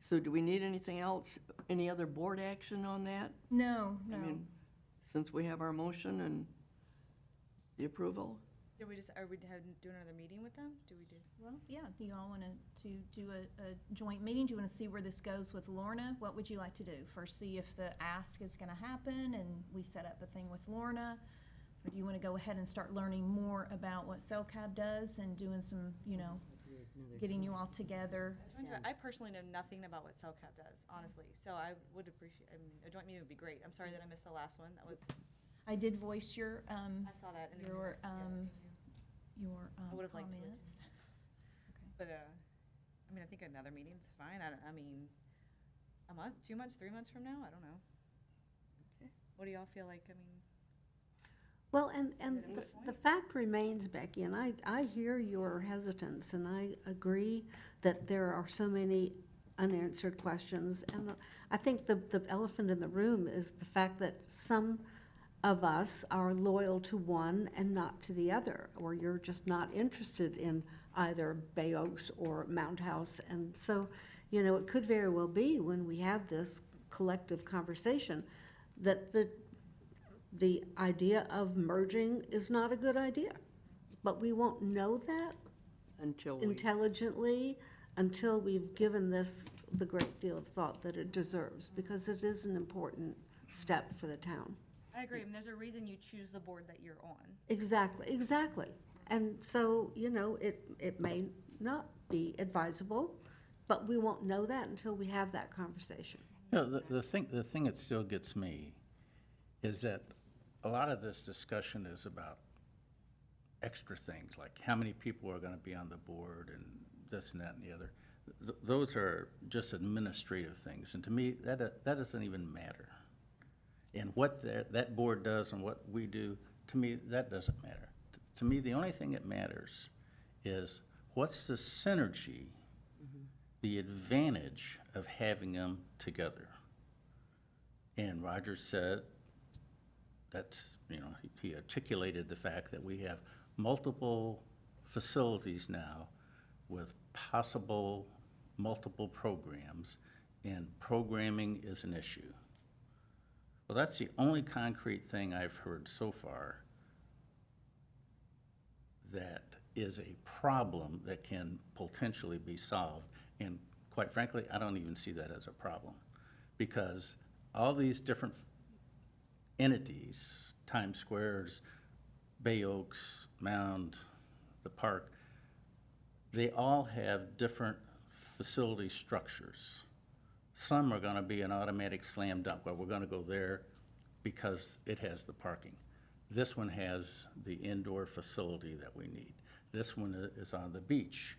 So do we need anything else, any other board action on that? No, I no. mean, since we have our motion and the approval? Do we do another meeting with them? Do we do? Well, yeah, do you all want to do a joint meeting? Do you want to see where this goes with Lorna? What would you like to do? First, see if the ask is gonna happen and we set up a thing with Lorna? Or do you want to go ahead and start learning more about what CellCab does and doing some, you know, getting you all together? I personally know nothing about what CellCab does, honestly, so I would appreciate, I mean, a joint meeting would be great. I'm sorry that I missed the last one, that was, I did voice your, I saw that in the your, minutes, yeah, thank you. your I would've liked to have. comments. But, I mean, I think another meeting's fine, I mean, a month, 2 months, 3 months from now, I don't know. Okay. What do y'all feel like, I mean? Well, and Is it a the fact remains, Becky, and I hear your hesitance, and I agree that there are so many unanswered questions. And I think the elephant in the room is the fact that some of us are loyal to one and not to the other, or you're just not interested in either Bay Oaks or Mount House. And so, you know, it could very well be when we have this collective conversation that the idea of merging is not a good idea. But we won't know that Until we, intelligently until we've given this the great deal of thought that it deserves, because it is an important step for the town. I agree, and there's a reason you choose the board that you're on. Exactly, exactly. And so, you know, it may not be advisable, but we won't know that until we have that conversation. No, the thing that still gets me is that a lot of this discussion is about extra things, like how many people are gonna be on the board and this and that and the other. Those are just administrative things, and to me, that doesn't even matter. And what that board does and what we do, to me, that doesn't matter. To me, the only thing that matters is what's the synergy the advantage of having them together. And Roger said, that's, you know, he articulated the fact that we have multiple facilities now with possible multiple programs, and programming is an issue. Well, that's the only concrete thing I've heard so far that is a problem that can potentially be solved. And quite frankly, I don't even see that as a problem, because all these different entities, Times Squares, Bay Oaks, Mound, the park, they all have different facility structures. Some are gonna be an automatic slam dunk, where we're gonna go there because it has the parking. This one has the indoor facility that we need. This one is on the beach.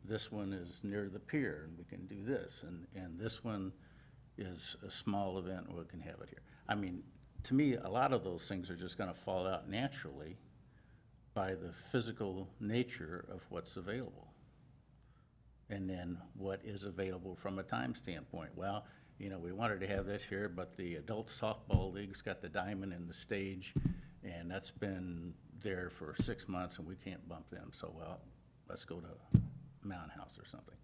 This one is near the pier, and we can do this. And this one is a small event, and we can have it here. I mean, to me, a lot of those things are just gonna fall out naturally by the physical nature of what's available. And then what is available from a time standpoint. Well, you know, we wanted to have this here, but the adult softball league's got the diamond and the stage, and that's been there for 6 months, and we can't bump them. So, well, let's go to Mountain House or something.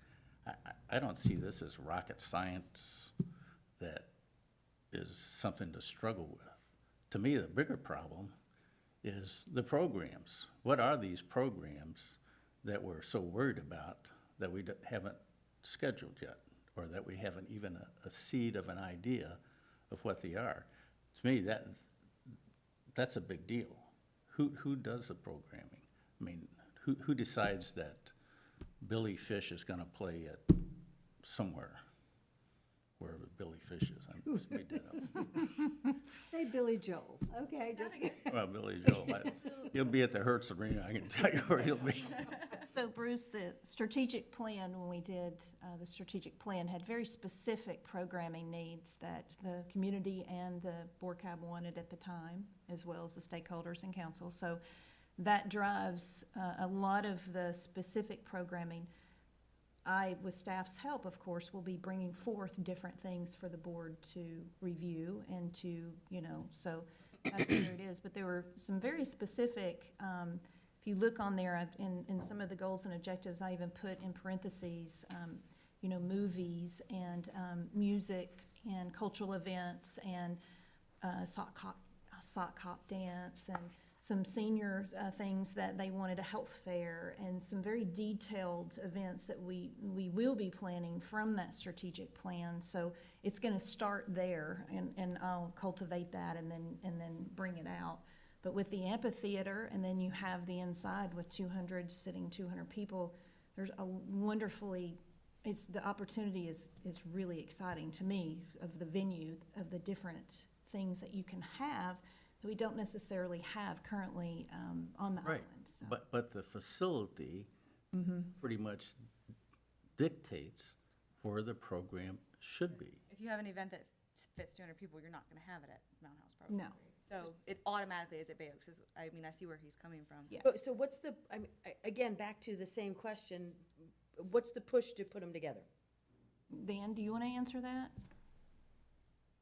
I don't see this as rocket science that is something to struggle with. To me, the bigger problem is the programs. What are these programs that we're so worried about that we haven't scheduled yet, or that we haven't even a seed of an idea of what they are? To me, that's a big deal. Who does the programming? I mean, who decides that Billy Fish is gonna play at somewhere, wherever Billy Fish is? I just made that up. Say Billy Joel, okay? Well, Billy Joel, he'll be at the Hertz Arena, I can tell you where he'll be. So Bruce, the strategic plan, when we did the strategic plan, had very specific programming needs that the community and the BORCAB wanted at the time, as well as the stakeholders and council. So that drives a lot of the specific programming. I, with staff's help, of course, will be bringing forth different things for the board to review and to, you know, so that's where it is. But there were some very specific, if you look on there, in some of the goals and objectives, I even put in parentheses, you know, movies and music and cultural events and sock hop dance and some senior things that they wanted, a health fair, and some very detailed events that we will be planning from that strategic plan. So it's gonna start there, and I'll cultivate that and then bring it out. But with the amphitheater, and then you have the inside with 200 people, there's a wonderfully, the opportunity is really exciting to me, of the venue, of the different things that you can have that we don't necessarily have currently on the Right, island. So. but the facility pretty much dictates where the program should be. If you have an event that fits 200 people, you're not gonna have it at Mountain House, probably. No. So it automatically is at Bay Oaks. I mean, I see where he's coming from. Yeah. So what's the, I mean, again, back to the same question, what's the push to put them together? Dan, do you want to answer that?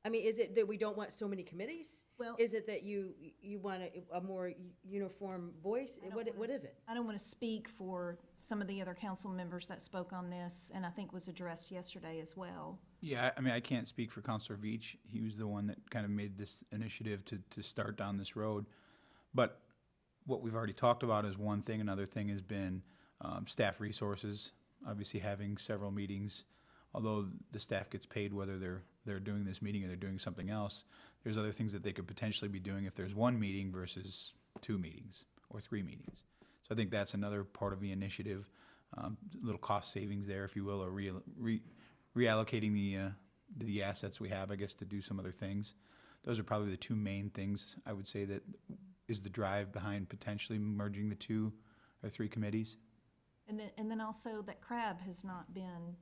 I mean, is it that we don't want so many committees? Well- Is it that you want a more uniform voice? What is it? I don't want to speak for some of the other council members that spoke on this, and I think was addressed yesterday as well. Yeah, I mean, I can't speak for Counselor Veach. He was the one that kind of made this initiative to start down this road. But what we've already talked about is one thing. Another thing has been staff resources, obviously having several meetings. Although the staff gets paid whether they're doing this meeting or they're doing something else, there's other things that they could potentially be doing if there's one meeting versus 2 meetings or 3 meetings. So I think that's another part of the initiative, little cost savings there, if you will, or reallocating the assets we have, I guess, to do some other things. Those are probably the 2 main things I would say that is the drive behind potentially merging the 2 or 3 committees. And then also that CRAB has not been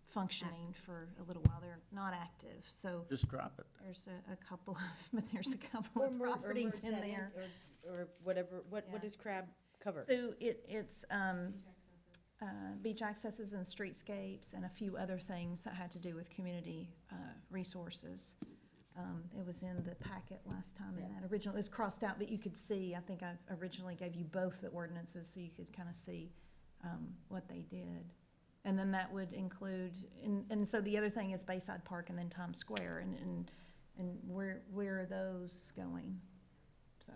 functioning for a little while. They're not active, so Just drop it. there's a couple of properties in there. Or whatever, what Yeah. does CRAB cover? So it's beach accesses and streetscapes, and a few other things that had to do with community resources. It was in the packet last time, and that original, it was crossed out, but you could see, I think I originally gave you both the ordinances, so you could kind of see what they did. And then that would include, and so the other thing is Bayside Park and then Times Square, and where are those going? So.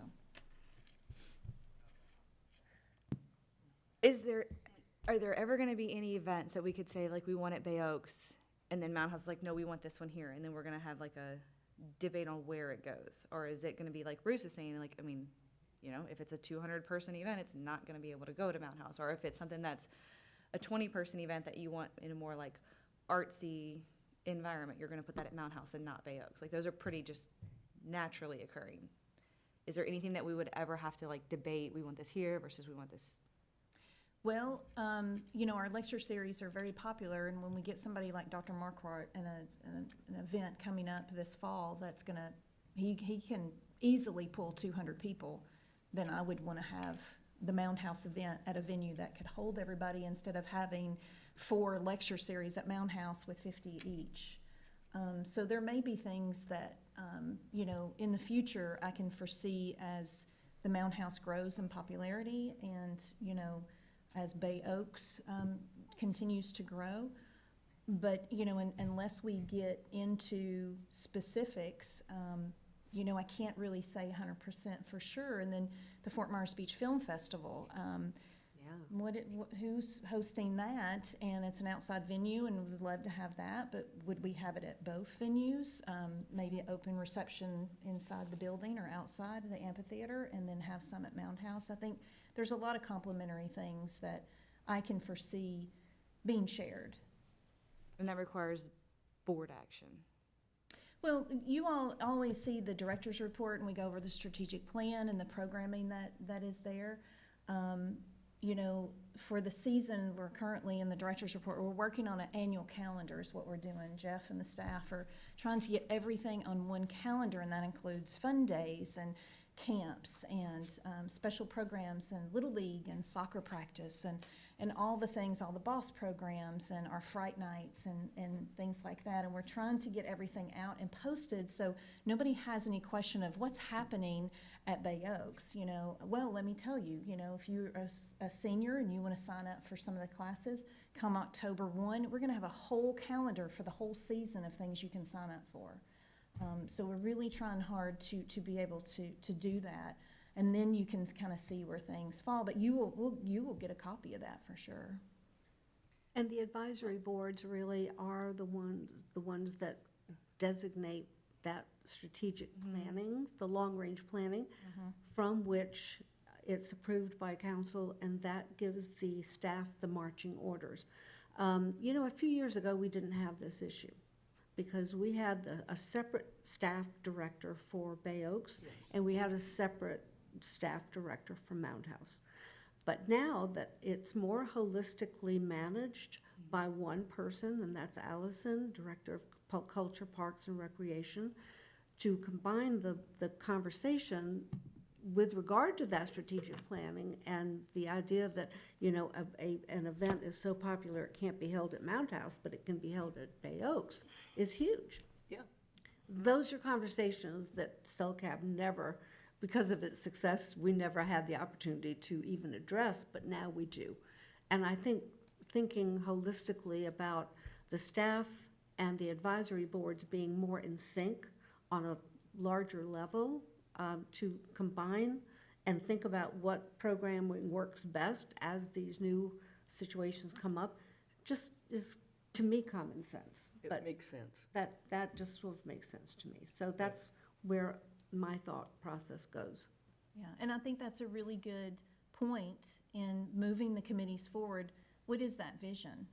Are there ever gonna be any events that we could say, like, we want at Bay Oaks, and then Mount House is like, no, we want this one here, and then we're gonna have like a debate on where it goes? Or is it gonna be like Bruce is saying, like, I mean, you know, if it's a 200-person event, it's not gonna be able to go to Mount House? Or if it's something that's a 20-person event that you want in a more like artsy environment, you're gonna put that at Mount House and not Bay Oaks? Like, those are pretty just naturally occurring. Is there anything that we would ever have to like debate, we want this here versus we want this? Well, you know, our lecture series are very popular, and when we get somebody like Dr. Marquardt in an event coming up this fall that's gonna, he can easily pull 200 people, then I would want to have the Mound House event at a venue that could hold everybody instead of having 4 lecture series at Mound House with 50 each. So there may be things that, you know, in the future I can foresee as the Mound House grows in popularity and, you know, as Bay Oaks continues to grow. But, you know, unless we get into specifics, you know, I can't really say 100% for sure. And then the Fort Myers Beach Film Festival, who's hosting that? And it's an outside venue, and we'd love to have that, but would we have it at both venues? Maybe an open reception inside the building or outside the amphitheater, and then have some at Mound House. I think there's a lot of complementary things that I can foresee being shared. And that requires board action. Well, you all always see the director's report, and we go over the strategic plan and the programming that is there. You know, for the season, we're currently in the director's report, we're working on an annual calendar is what we're doing. Jeff and the staff are trying to get everything on one calendar, and that includes fun days and camps and special programs and Little League and soccer practice and all the things, all the boss programs and our fright nights and things like that. And we're trying to get everything out and posted so nobody has any question of what's happening at Bay Oaks. You know, well, let me tell you, you know, if you're a senior and you want to sign up for some of the classes, come October 1, we're going to have a whole calendar for the whole season of things you can sign up for. So we're really trying hard to be able to do that, and then you can kind of see where things fall. But you will get a copy of that for sure. And the advisory boards really are the ones that designate that strategic planning, the long-range planning, from which it's approved by council, and that gives the staff the marching orders. You know, a few years ago, we didn't have this issue, because we had a separate staff director for Bay Oaks, and we had a separate staff director for Mound House. But now that it's more holistically managed by one person, and that's Allison, Director of Culture, Parks, and Recreation, to combine the conversation with regard to that strategic planning and the idea that, you know, an event is so popular it can't be held at Mound House, but it can be held at Bay Oaks, is huge. Yeah. Those are conversations that CELCAB never, because of its success, we never had the opportunity to even address, but now we do. And I think thinking holistically about the staff and the advisory boards being more in sync on a larger level, to combine and think about what programming works best as these new situations come up, just is, to me, common sense. It But makes sense. that just sort of makes sense to me. So that's where my thought process goes. Yeah, and I think that's a really good point in moving the committees forward. What is that vision?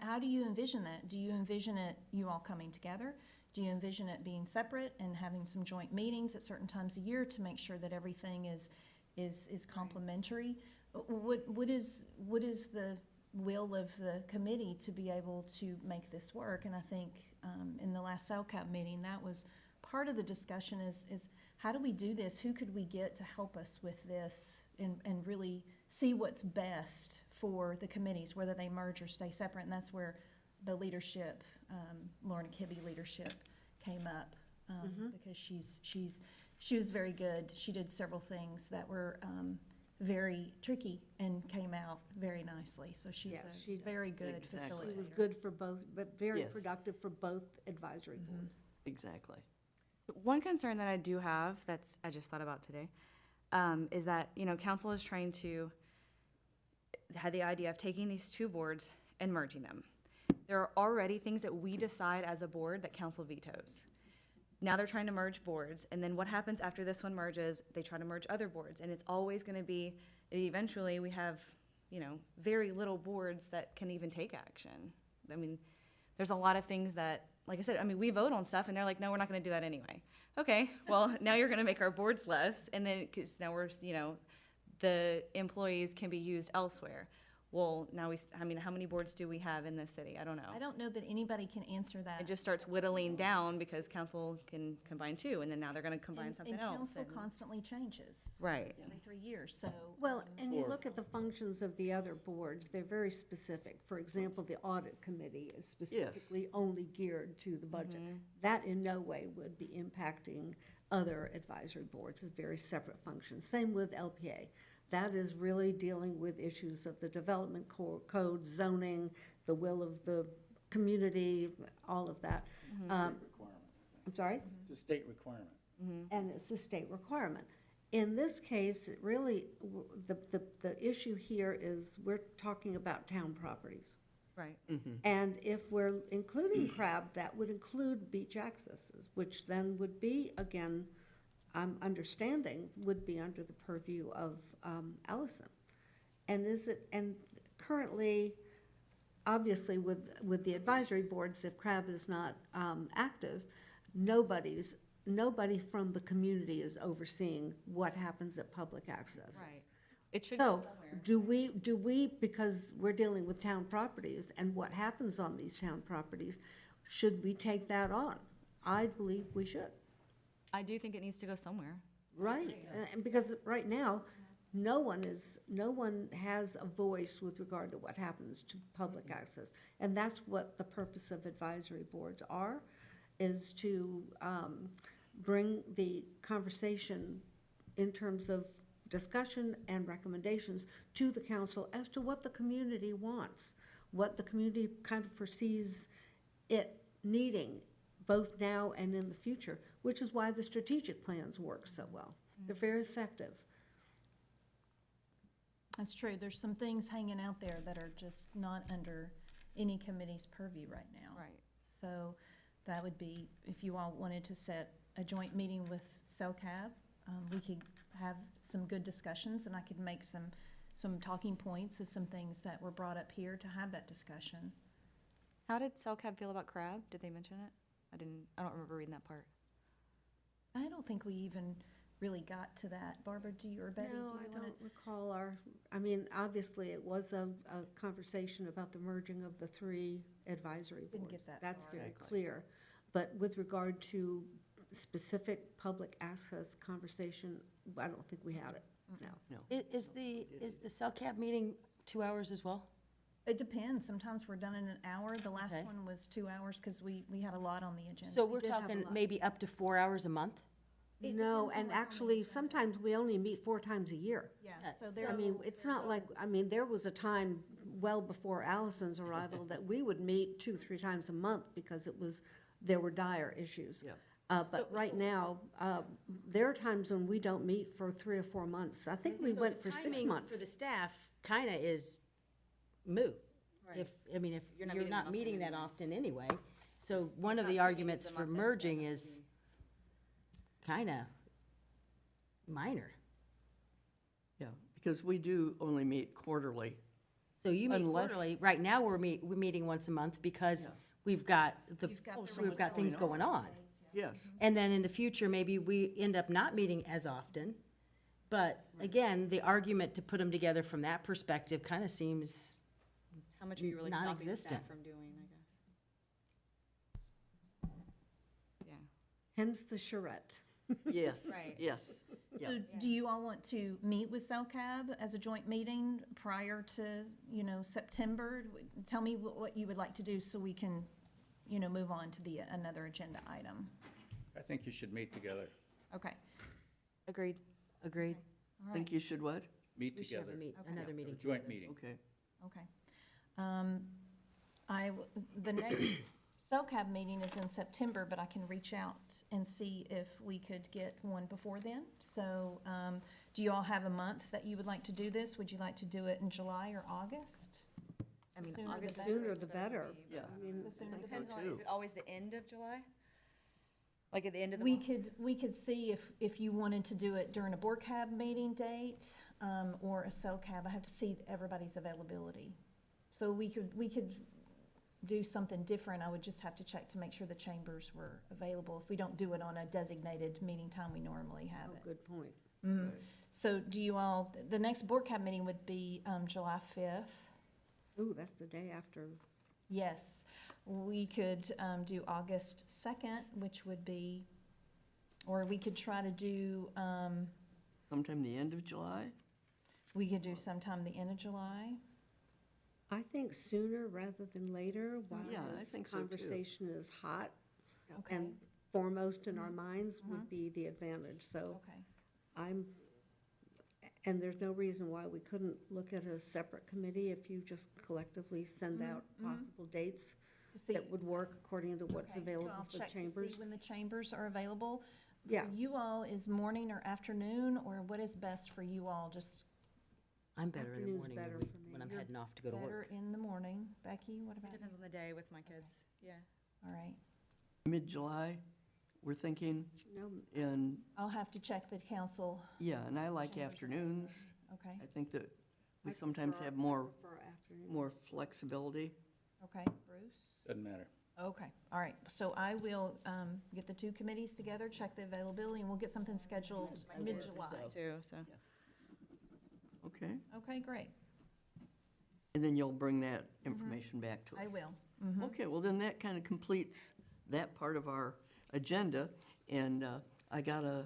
How do you envision that? Do you envision it, you all coming together? Do you envision it being separate and having some joint meetings at certain times a year to make sure that everything is complementary? What is the will of the committee to be able to make this work? And I think in the last CELCAB meeting, that was part of the discussion is how do we do this? Who could we get to help us with this and really see what's best for the committees, whether they merge or stay separate, and that's where the leadership, Lauren Kibbe leadership came up, because she was very good. She did several things that were, very tricky and came out very nicely, so she's Yes, she a did. very good Exactly. facilitator. It was good for both, but very Yes. productive for both advisory boards. Exactly. One concern that I do have, I just thought about today, is that, council is trying to, had the idea of taking these two boards and merging them. There are already things that we decide as a board that council vetoes. Now they're trying to merge boards, and then what happens after this one merges, they try to merge other boards, and it's always gonna be, eventually, we have, very little boards that can even take action. I mean, there's a lot of things that, like I said, we vote on stuff, and they're like, no, we're not gonna do that anyway. Okay, well, now you're gonna make our boards less, and then, cause now we're, the employees can be used elsewhere. Well, now how many boards do we have in this city? I don't know. I don't know that anybody can answer that. It just starts whittling down because council can combine two, and then now they're gonna combine something else. And council and- constantly changes Right. every 3 years, so. Well, and you look at the functions of the other boards, they're very specific. For example, the audit committee is specifically only geared to the budget. That in no way would be impacting other advisory boards, it's very separate functions. Same with LPA. That is really dealing with issues of the development code, zoning, the will of the community, all of that. I'm sorry? It's a state requirement. And it's a state requirement. In this case, it really, the issue here is we're talking about town properties. Right. And if we're including CRAB, that would include beach accesses, which then would be, again, I'm understanding, would be under the purview of Allison. And currently, obviously, with the advisory boards, if CRAB is not active, nobody from the community is overseeing what happens at public accesses. Right. It should go So, somewhere. do we, because we're dealing with town properties and what happens on these town properties, should we take that on? I believe we should. I do think it needs to go somewhere. Right, and because right now, no one has a voice with regard to what happens to public access. And that's what the purpose of advisory boards are, is to bring the conversation in terms of discussion and recommendations to the council as to what the community wants, what the community kind of foresees it needing, both now and in the future, which is why the strategic plans work so well. They're very effective. That's true. There's some things hanging out there that are just not under any committee's purview right now. Right. So that would be, if you all wanted to set a joint meeting with CELCAB, we could have some good discussions, and I could make some talking points of some things that were brought up here to have that discussion. How did CELCAB feel about CRAB? Did they mention it? I don't remember reading that part. I don't think we even really got to that. Barbara, do you, or Betty, do you No, want I to? don't recall obviously, it was a conversation about the merging of the three advisory boards. Didn't get that That's far. very clear. But with regard to specific public access conversation, I don't think we had it, no. Is the CELCAB meeting 2 hours as well? It depends. Sometimes we're done in an hour. The last Okay. one was 2 hours because we had a lot on the agenda. So we're did have a talking lot. maybe up to 4 hours a month? It No, depends on and what's on the actually, agenda. sometimes we only meet 4 times a year. Yeah, so I there, mean, it's not like, there was a time well before Allison's arrival that we would meet 2-3 times a month because there were dire issues. Yeah. But right now, there are times when we don't meet for 3 or 4 months. I think we went for 6 months. For the staff, kind of is moot. If You're not you're meeting not often meeting that anyway. often anyway. So one of not the 2 arguments meetings a for month, it's merging supposed is to kind of minor. Yeah, because we do only meet quarterly. So you meet Unless- quarterly, right now we're meeting once a month because Yeah. we've got You've got the we've got things going on. Yes, And then in the future, maybe we end up not meeting as often. But again, the argument to put them together from that perspective kind of seems, How much are you really stopping Non-existent. staff from doing, I guess? Yeah. Hence the charrette. Yes, Right. yes, yeah. So do you all want to meet with CELCAB as a joint meeting prior to, September? Tell me what you would like to do so we can, move on to another agenda item. I think you should meet together, Okay, Agreed. Agreed. all Mm-hmm. right, Think you should what? meet We should have together. another A meeting. joint together. meeting. Okay. okay. The next CELCAB meeting is in September, but I can reach out and see if we could get one before then. So, do you all have a month that you would like to do this? Would you like to do it in July or August? I mean, Sooner the August. The better. sooner the better. Yeah. I mean, The sooner I the think Depends so on, too. is it always the end of July? Like at the end of the We month? we could see if you wanted to do it during a BORCAB meeting date, or a CELCAB. I have to see everybody's availability. So we could do something different. I would just have to check to make sure the chambers were available. If we don't do it on a designated meeting time, we normally have oh, it. good point. Mhm. So do you all, the next BORCAB meeting would be, July 5th. Ooh, that's the day after. Yes, we could do August 2nd, which would be, or we could try to do, Sometime the end of July? we could do sometime the end of July. I think sooner rather than later, while Yeah, I this think so, too. conversation is hot Okay, and foremost in our minds would be the advantage. So okay. and there's no reason why we couldn't look at a separate committee if you just collectively send out possible dates To see, that would work according to what's okay, so available I'll for check to see chambers. when the chambers are available. Yeah. For you all, is morning or afternoon, or what is best for you all? Just I'm better in the Afternoon's morning better when we- for me. when I'm You're heading off to go to better work. in the morning. Becky, what It about you? depends on the day with my kids, yeah. All right. Mid-July, we're thinking, No, and, I'll have to check the council. yeah, and I like Chambers afternoons. Okay, I think that we I sometimes prefer- have I more, prefer afternoon. more flexibility. okay. Bruce? Doesn't matter. Okay, all right. So I will get the two committees together, check the availability, and we'll get something scheduled mid-July. Too, so. Okay, Okay, great. and then you'll bring that information back to us. I will. Okay, well, then that kind of completes that part of our agenda. And I got a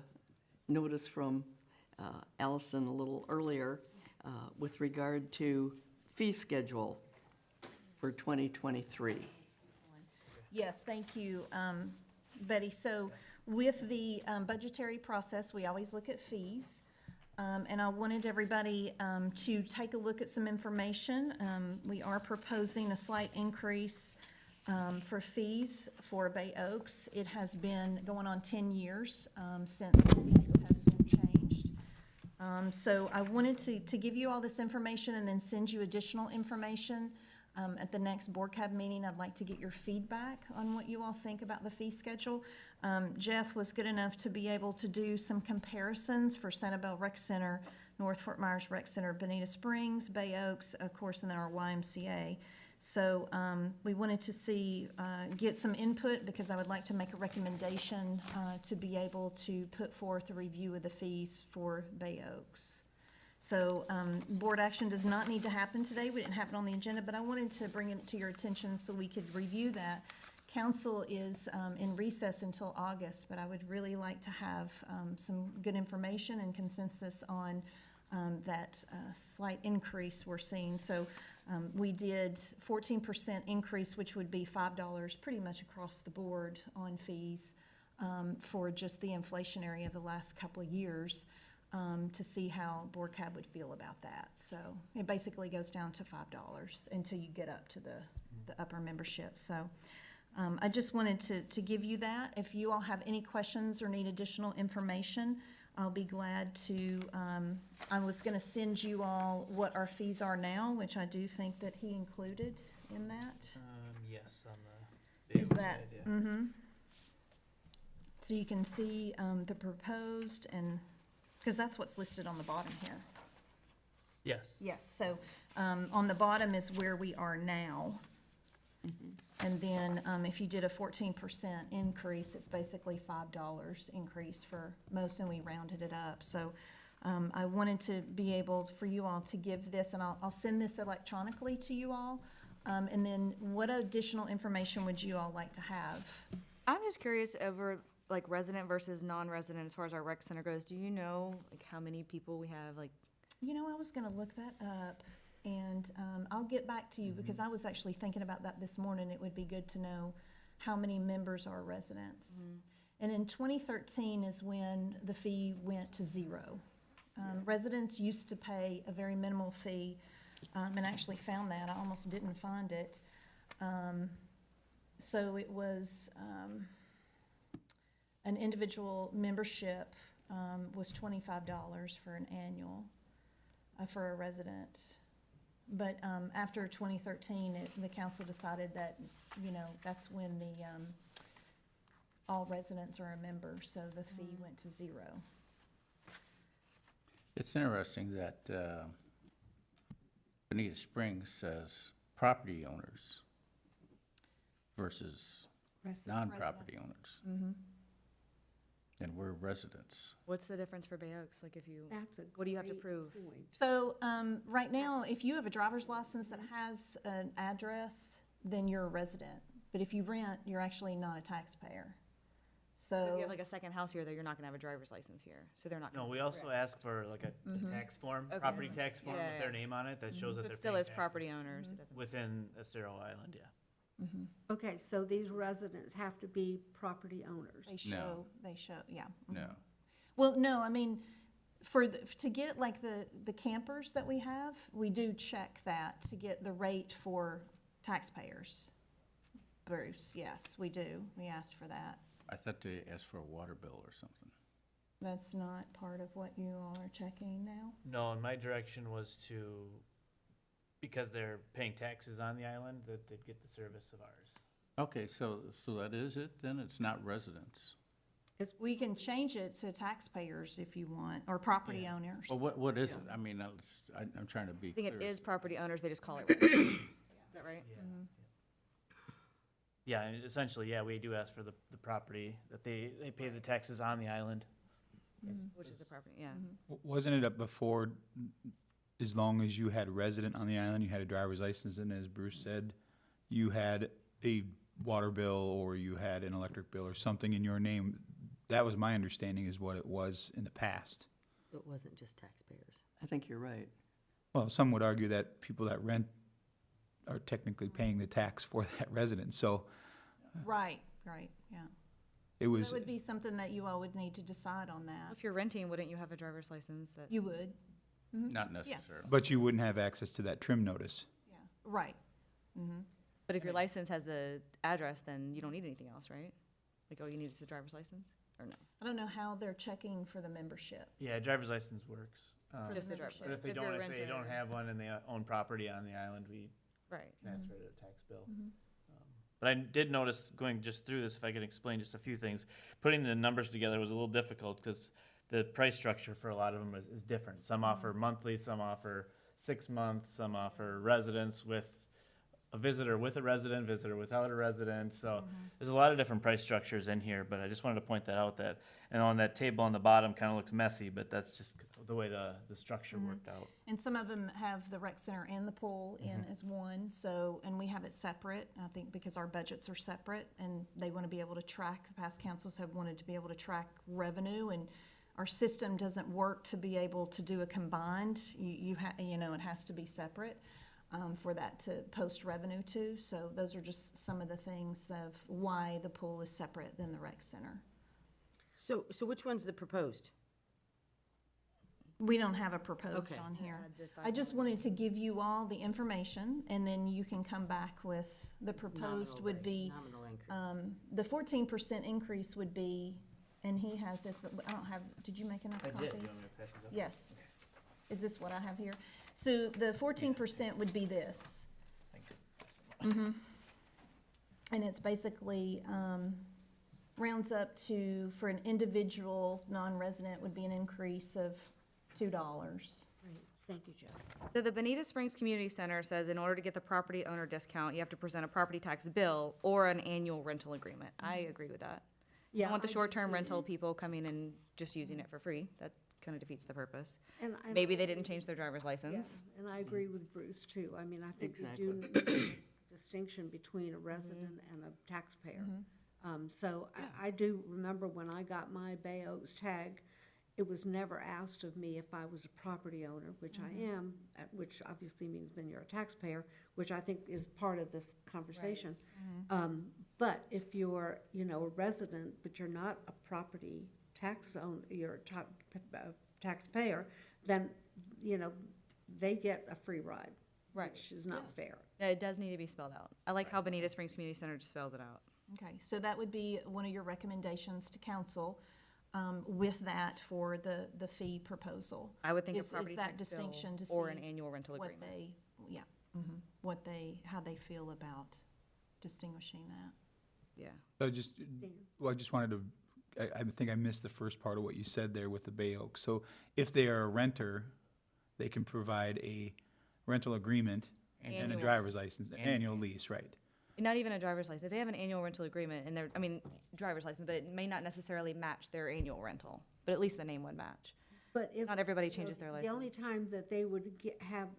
notice from Allison a little earlier with regard to fee schedule for 2023. Yes, thank you, Betty. So with the budgetary process, we always look at fees. And I wanted everybody to take a look at some information. We are proposing a slight increase for fees for Bay Oaks. It has been going on 10 years since the fees have been changed. So I wanted to give you all this information and then send you additional information. At the next BORCAB meeting, I'd like to get your feedback on what you all think about the fee schedule. Jeff was good enough to be able to do some comparisons for Sanibel Rec Center, North Fort Myers Rec Center, Bonita Springs, Bay Oaks, of course, and then our YMCA. So we wanted to see, get some input because I would like to make a recommendation to be able to put forth a review of the fees for Bay Oaks. So board action does not need to happen today. We didn't have it on the agenda, but I wanted to bring it to your attention so we could review that. Council is in recess until August, but I would really like to have some good information and consensus on that slight increase we're seeing. So we did 14% increase, which would be $5 pretty much across the board on fees for just the inflationary of the last couple of years. To see how BORCAB would feel about that. So it basically goes down to $5 until you get up to the upper membership. So I just wanted to give you that. If you all have any questions or need additional information, I'll be glad to, I was gonna send you all what our fees are now, which I do think that he included in that. Yes, on the Is Baywatch that, side, yeah. So you can see the proposed and, because that's what's listed on the bottom here. Yes. Yes, so on the bottom is where we are now. And then if you did a 14% increase, it's basically $5 increase for most, and we rounded it up. So I wanted to be able for you all to give this, and I'll send this electronically to you all. And then what additional information would you all like to have? I'm just curious over, like resident versus non-resident as far as our rec center goes, do you know like how many people we have, like, You know, I was gonna look that up, and I'll get back to you, because I was actually thinking about that this morning. It would be good to know how many members are residents. And in 2013 is when the fee went to zero. Residents used to pay a very minimal fee, and I actually found that. I almost didn't find it. So it was, an individual membership was $25 for an annual, for a resident. But after 2013, the council decided that, you know, that's when the, all residents are a member, so the fee went to zero. It's interesting that Bonita Springs says property owners versus non-property Residents. owners. And we're residents. what's the difference for Bay Oaks? Like if you, That's a what do you have to great prove? point. So, right now, if you have a driver's license that has an address, then you're a resident. But if you rent, you're actually not a taxpayer. So if So, you have like a second house here, though, you're not gonna have a driver's license here, so they're not. No, we considered. also ask for like a tax form, Okay. property tax form Yeah, with their yeah. name on it that shows So that it they're still paying is taxes property owners, it doesn't. within Estero Island, yeah. Okay, so these residents have to be property owners. they show, yeah. No. Well, no, I mean, to get like the campers that we have, we do check that to get the rate for taxpayers. Bruce, yes, we do. We ask for that. I thought they asked for a water bill or something. That's not part of what you all are checking now? No, and my direction was to, because they're paying taxes on the island, that they'd get the service of ours. Okay, so that is it then? It's not residents? We can change it to taxpayers if you want, or property Yeah. owners. Well, what is it? I mean, I'm trying to be I think clear. it is property owners, they just call it resident. Is that right? Yeah. Yeah, and essentially, yeah, we do ask for the property, that they pay the taxes on the island. Which is a property, yeah. Wasn't it up before, as long as you had a resident on the island, you had a driver's license, and as Bruce said, you had a water bill or you had an electric bill or something in your name? That was my understanding is what it was in the past. So it wasn't just taxpayers. I think you're right. Well, some would argue that people that rent are technically paying the tax for that resident, so Right, yeah. it was, That would be something that you all would need to decide on that. If you're renting, wouldn't you have a driver's license that? You would, Not necessarily. but you wouldn't have access to that trim notice. yeah, right. But if your license has the address, then you don't need anything else, right? Like, all you need is a driver's license, or no? I don't know how they're checking for the membership. Yeah, driver's license works. For Just the membership. driver. But if they you're a don't, if they don't renter- have one and they own property on the island, we Right. transfer it a tax bill. But I did notice, going just through this, if I could explain just a few things, putting the numbers together was a little difficult because the price structure for a lot of them is different. Some offer monthly, some offer 6 months, some offer residents with a visitor with a resident, visitor without a resident. So there's a lot of different price structures in here, but I just wanted to point that out, that, and on that table on the bottom kind of looks messy, but that's just the way the structure worked out. And some of them have the rec center and the pool in as one, so, and we have it separate, I think because our budgets are separate, and they want to be able to track, the past councils have wanted to be able to track revenue, and our system doesn't work to be able to do a combined, you know, it has to be separate, for that to post revenue to, so those are just some of the things of why the pool is separate than the rec center. So which one's the proposed? We don't have a proposed Okay. on here. Add the I just wanted to give you all the information, and then you can come back with, the proposed Nominal would rate, be, nominal increase. the 14% increase would be, and he has this, but I don't have, did you make enough I copies? did. You want me to pass these up? Yes. Is this what I have here? So the 14% would be this. Thank you. And it's basically, rounds up to, for an individual non-resident, would be an increase of $2. Great, thank you, Jeff. So the Bonita Springs Community Center says in order to get the property owner discount, you have to present a property tax bill or an annual rental agreement. I agree with that. You don't want the I do short-term too. rental people coming and just using it for free. That kind of defeats the purpose. And Maybe they didn't change their driver's license. Yeah, and I agree with Bruce too. I mean, I think we Exactly. do need a distinction between a resident and a taxpayer. So I do remember when I got my Bay Oaks tag, it was never asked of me if I was a property owner, which I am, which obviously means then you're a taxpayer, which I think is part of this conversation. But if you're, a resident, but you're not a property tax owner, you're a taxpayer, then, they get a free ride, Right. which is not fair. Yeah, it does need to be spelled out. I like how Bonita Springs Community Center just spells it out. Okay, so that would be one of your recommendations to council, with that for the fee proposal. I would think a Is property that tax bill distinction to or an see annual rental what agreement. they, how they feel about distinguishing that. Yeah. So I just wanted to, I think I missed the first part of what you said there with the Bay Oaks. So if they are a renter, they can provide a rental agreement and a Annual. driver's license, annual lease, right? Not even a driver's license. They have an annual rental agreement and driver's license, but it may not necessarily match their annual rental, but at least the name would match. But if. Not everybody changes their The license. only time that they would have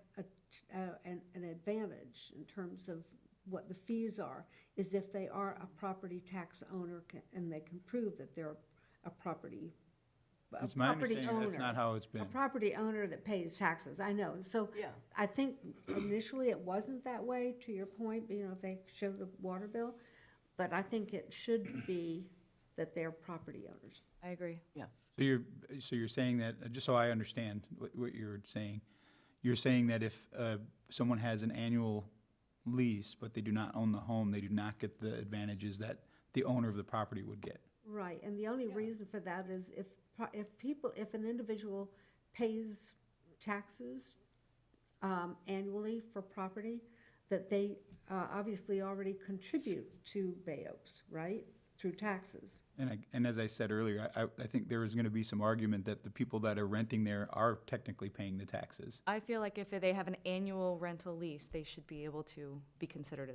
an advantage in terms of what the fees are is if they are a property tax owner and they can prove that they're a property It's my understanding that's owner. not how it's A been. property owner that pays taxes, I know. So Yeah. I think initially it wasn't that way, to your point, they show the water bill. But I think it should be that they're property owners. I agree. So you're saying that, just so I understand what you're saying that if someone has an annual lease, but they do not own the home, they do not get the advantages that the owner of the property would get. Right, and the only reason for that is if an individual pays taxes annually for property, that they obviously already contribute to Bay Oaks, right, through taxes. And as I said earlier, I think there is gonna be some argument that the people that are renting there are technically paying the taxes. I feel like if they have an annual rental lease, they should be able to be considered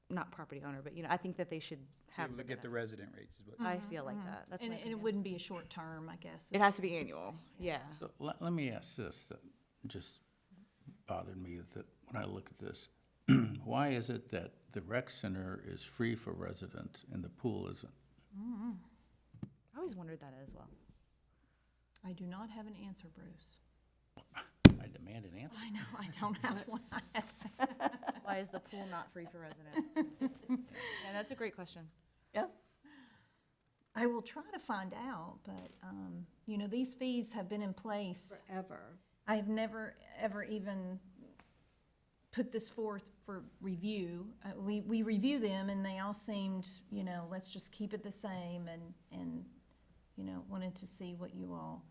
not property owner, but, I think that they should have. Able to get the resident rates is what. I feel like that. That's And my it opinion. wouldn't be a short term, I guess. It has to be annual, yeah. So let me ask this, that just bothered me that when I look at this. Why is it that the rec center is free for residents and the pool isn't? I always wondered that as well. I do not have an answer, Bruce. I demand an answer. I know, I don't have one. Why is the pool not free for residents? Yeah, that's a great question. Yeah. I will try to find out, but, these fees have been in place. Forever. I have never, ever even put this forth for review. We review them and they all seemed, let's just keep it the same and wanted to see what you all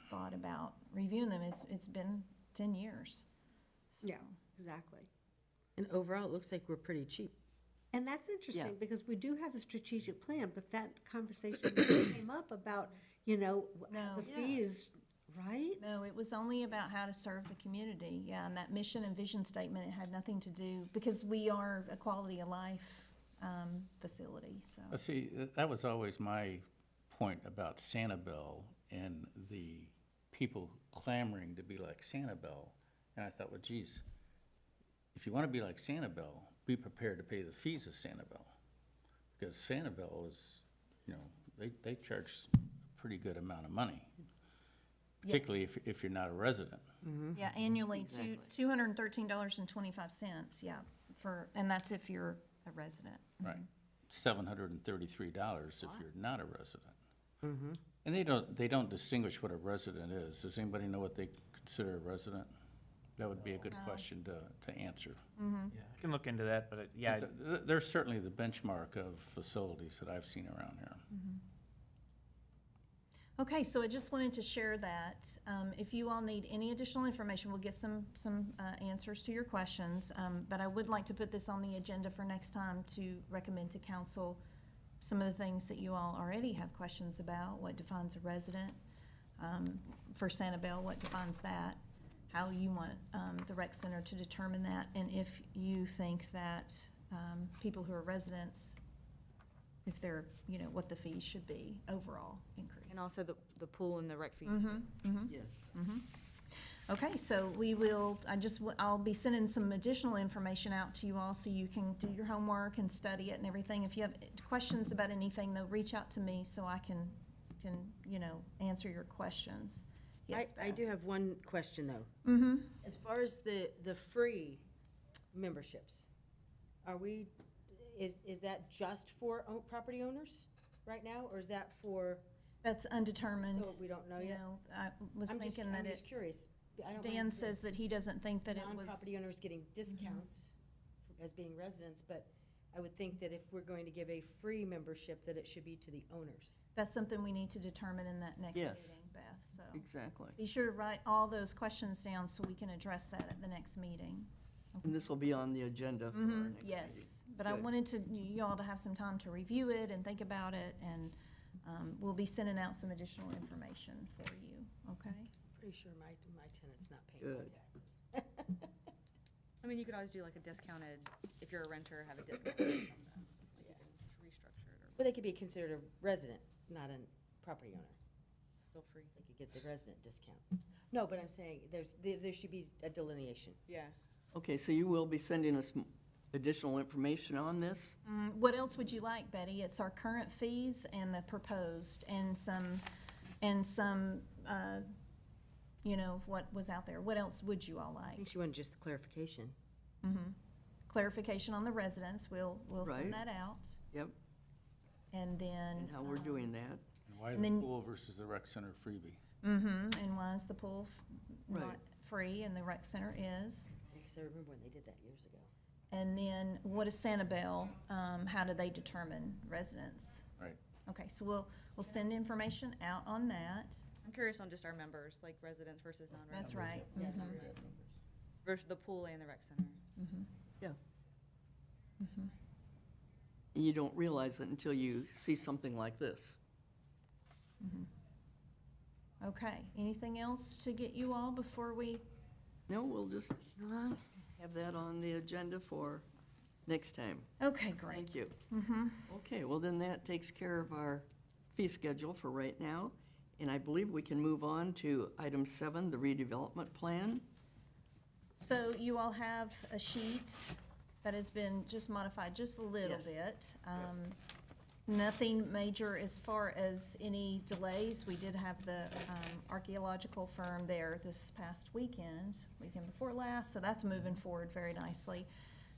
thought about reviewing them. It's been 10 years. So- Yeah, exactly. And overall, it looks like we're pretty cheap. And that's interesting, Yeah. because we do have a strategic plan, but that conversation came up about, the No. fees, right? No, it was only about how to serve the community, yeah, and that mission and vision statement, it had nothing to do, because we are a quality of life facility, so. But see, that was always my point about Sanibel and the people clamoring to be like Sanibel. And I thought, well, geez, if you want to be like Sanibel, be prepared to pay the fees of Sanibel. Because Sanibel is, they charge a pretty good amount of money, particularly if you're not a resident. Yeah, annually, $213.25, yeah, and that's if you're a resident. Right. $733 if you're not a resident. And they don't distinguish what a resident is. Does anybody know what they consider a resident? That would be a good question to answer. Yeah, I can look into that, but yeah, They're certainly the benchmark of facilities that I've seen around here. Okay, so I just wanted to share that. If you all need any additional information, we'll get some answers to your questions. But I would like to put this on the agenda for next time to recommend to council some of the things that you all already have questions about. What defines a resident? For Sanibel, what defines that? How you want the rec center to determine that? And if you think that people who are residents, if they're, what the fees should be overall increase. And also the pool and the rec fee. Yes. Okay, so I'll be sending some additional information out to you all so you can do your homework and study it and everything. If you have questions about anything, though, reach out to me so I can, answer your questions. Yes, I Val? do have one question, though. Mm-hmm. As far as the free memberships, is that just for property owners right now, or is that for, That's undetermined. so we don't know yet? I was thinking that I'm it, just curious. I don't Dan mind the says that he doesn't think that it was. non-property owners getting discounts as being residents, but I would think that if we're going to give a free membership, that it should be to the owners. That's something we need to determine in that next Yes. meeting, Beth, so. Exactly. Be sure to write all those questions down so we can address that at the next meeting. And this will be on the agenda for our next meeting. Yes, but I Good. wanted y'all to have some time to review it and think about it, and we'll be sending out some additional information for you, okay? Pretty sure my tenant's not paying my Good. taxes. I mean, you could always do like a discounted, if you're a renter, have a discount or something. Like you can restructure it or But they could be considered a resident, not a property owner. still free. They could get the resident discount. No, but I'm saying, there should be a delineation. Yeah. Okay, so you will be sending us additional information on this? What else would you like, Betty? It's our current fees and the proposed, and some, what was out there. What else would you all I like? think she wanted just the clarification. Clarification on the residents, we'll Right. send that out, Yep, and then. and how we're doing that. And why And the then- pool versus the rec center freebie? And why is the pool not Right. free and the rec center is? Because I remember when they did that years ago. And then what is Sanibel? How do they determine residents? Right. Okay, so we'll send information out on that. I'm curious on just our members, like residents versus non-residents. That's right. Versus the pool and the rec center. You don't realize it until you see something like this. Okay, anything else to get you all before we? No, we'll just have that on the agenda for next time. Okay, great. Thank you. Okay, well then that takes care of our fee schedule for right now. And I believe we can move on to item 7, the redevelopment plan. So you all have a sheet that has been just modified just a little Yes. bit. Nothing major as far as any delays. We did have the archaeological firm there this past weekend before last, so that's moving forward very nicely.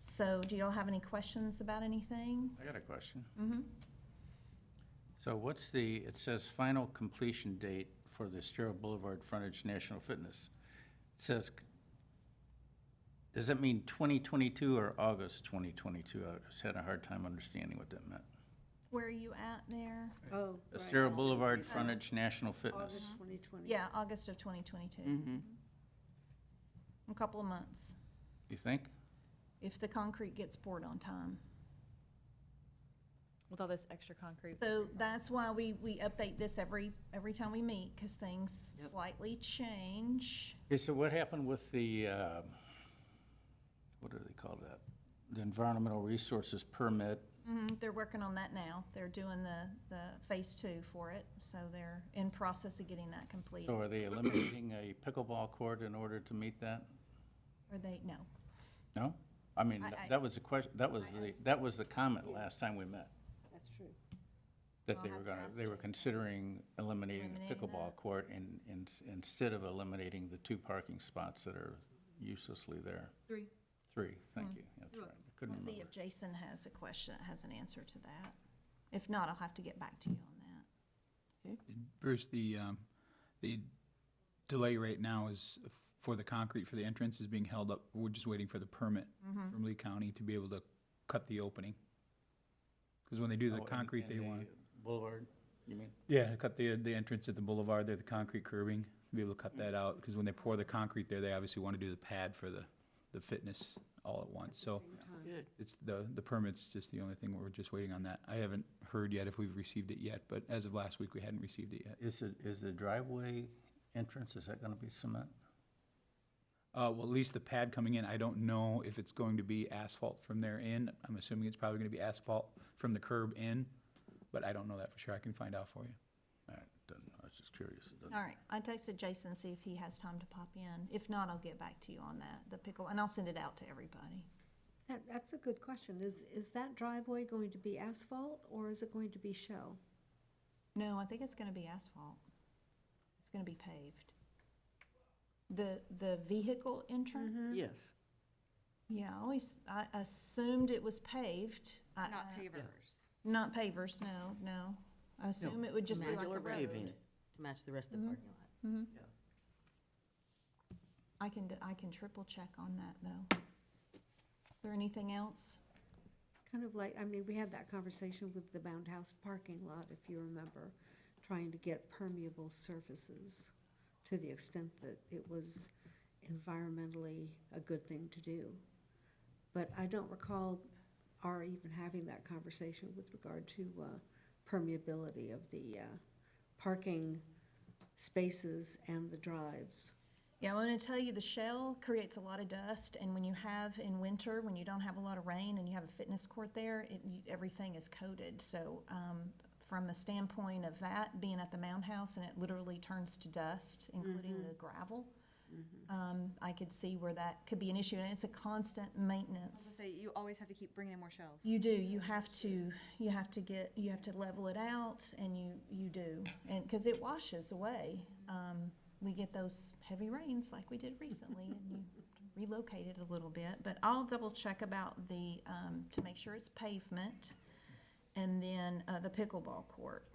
So do y'all have any questions about anything? I got a question. So what's it says final completion date for the Estero Boulevard frontage National Fitness. It says, does that mean 2022 or August 2022? I just had a hard time understanding what that meant. Where are you at there? Oh, Estero Boulevard frontage National Fitness. August 2020. Yeah, August of 2022. A couple of months, You think? if the concrete gets poured on time. With all this extra concrete. So that's why we update this every time we meet, because things Yep. slightly change. Okay, so what happened with the, what do they call that? The environmental resources permit? They're working on that now. They're doing the phase 2 for it, so they're in process of getting that complete. So are they eliminating a pickleball court in order to meet that? Or no. No? I mean, I- that was the question, that was the comment last time we met, That's true. that I'll they have were to gonna, ask they were Jason. considering eliminating the Eliminating pickleball that. court instead of eliminating the 2 parking spots that are uselessly there. 3. 3, thank you, that's right, I couldn't We'll see remember. if Jason has a question, has an answer to that. If not, I'll have to get back to you on that. Bruce, the delay right now is for the concrete for the entrance is being held up. We're just waiting for the permit from Lee County to be able to cut the opening. Because when they do the Oh, in- concrete, in they the want, Boulevard, you mean? yeah, to cut the entrance at the boulevard there, the concrete curbing, to be able to cut that out. Because when they pour the concrete there, they obviously want to do the pad for the fitness all at once. So Good. it's the permit's just the only thing, we're just waiting on that. I haven't heard yet if we've received it yet, but as of last week, we hadn't received it yet. Is the driveway entrance, is that gonna be cement? Well, at least the pad coming in, I don't know if it's going to be asphalt from there in. I'm assuming it's probably gonna be asphalt from the curb in, but I don't know that for sure. I can find out for you. All right, then, I was just curious. It doesn't- All right, I texted Jason to see if he has time to pop in. If not, I'll get back to you on that, the pickle, and I'll send it out to everybody. That's a good question. Is that driveway going to be asphalt or is it going to be shell? No, I think it's gonna be asphalt. It's gonna be paved. The vehicle entrance? Yes. Yeah, I assumed it was paved. Not pavers. Not pavers, no. I assume it would just be like the Regular rest. paving. To match the rest of the parking lot. I can triple check on that, though. Is there anything else? Kind of like, I mean, we had that conversation with the Mound House parking lot, if you remember, trying to get permeable surfaces to the extent that it was environmentally a good thing to do. But I don't recall our even having that conversation with regard to permeability of the parking spaces and the drives. Yeah, I'm gonna tell you, the shell creates a lot of dust, and when you have, in winter, when you don't have a lot of rain and you have a fitness court there, everything is coated. So, from the standpoint of that, being at the Mound House, and it literally turns to dust, including the gravel, I could see where that could be an issue, and it's a constant maintenance. Say, you always have to keep bringing in more shells. You do, you have to level it out, and you do, and, cause it washes away. We get those heavy rains like we did recently, and you relocate it a little bit, but I'll double check about the, to make sure it's pavement, and then, the pickleball court.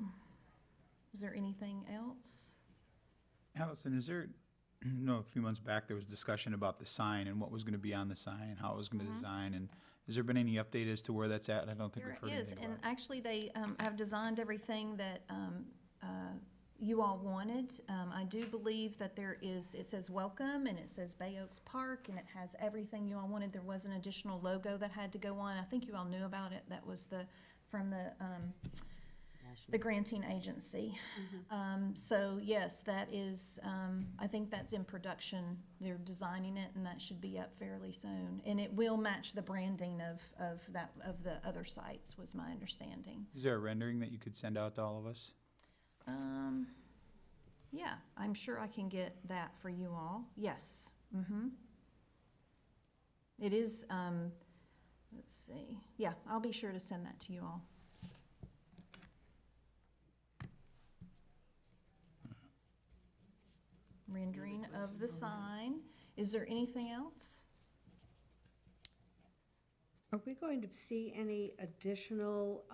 Is there anything else? Allison, is there, a few months back, there was discussion about the sign and what was gonna be on the sign, and how it was gonna design, and has there been any update as to where that's at? I don't think we've heard There is, anything and about it. actually, they have designed everything that you all wanted. I do believe that it says welcome, and it says Bay Oaks Park, and it has everything you all wanted. There was an additional logo that had to go on. I think you all knew about it. That was from the granting agency. So yes, that is, I think that's in production. They're designing it, and that should be up fairly soon. And it will match the branding of the other sites, was my understanding. Is there a rendering that you could send out to all of us? Yeah, I'm sure I can get that for you all. Yes. It is, let's see. Yeah, I'll be sure to send that to you all. Rendering of the sign. Is there anything else? Are we going to see any additional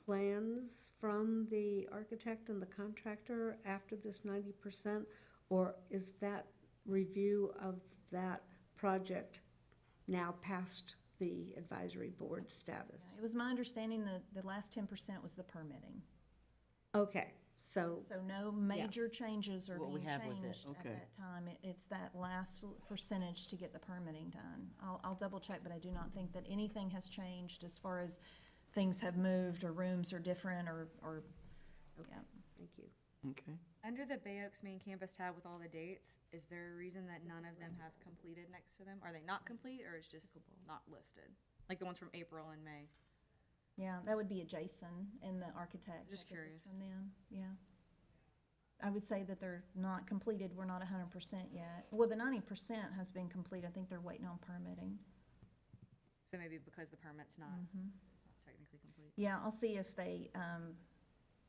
plans from the architect and the contractor after this 90%? Or is that review of that project now past the advisory board status? It was my understanding that the last 10% was the permitting. Okay, so, So no major changes are What we being have was it. changed at Okay. that time. It's that last percentage to get the permitting done. I'll double check, but I do not think that anything has changed as far as things have moved or rooms are different or, yeah. thank you. Okay. Under the Bay Oaks main campus tab with all the dates, is there a reason that none of them have completed next to them? Are they not complete, or it's just not listed? Like the ones from April and May? Yeah, that would be a Jason and the architect. Just I get this curious. From them, yeah. I would say that they're not completed, we're not 100% yet. Well, the 90% has been complete, I think they're waiting on permitting. So maybe because the permit's not, it's not technically complete. Yeah, I'll see if they,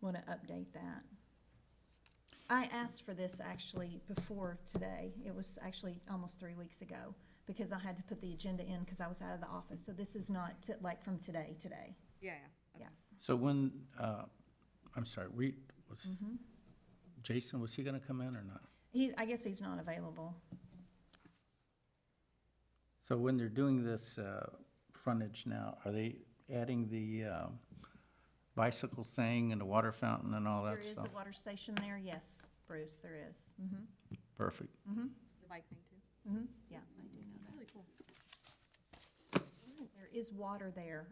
wanna update that. I asked for this actually before today, it was actually almost 3 weeks ago, because I had to put the agenda in, cause I was out of the office, so this is not like from today. Yeah. So when, I'm sorry, Jason, was he gonna come in or not? I guess he's not available. So when they're doing this frontage now, are they adding the bicycle thing and the water fountain and all There that is stuff? a water station there, yes, Bruce, there is. Perfect. The bike thing too. Yeah, I do know that. Really cool. There is water there.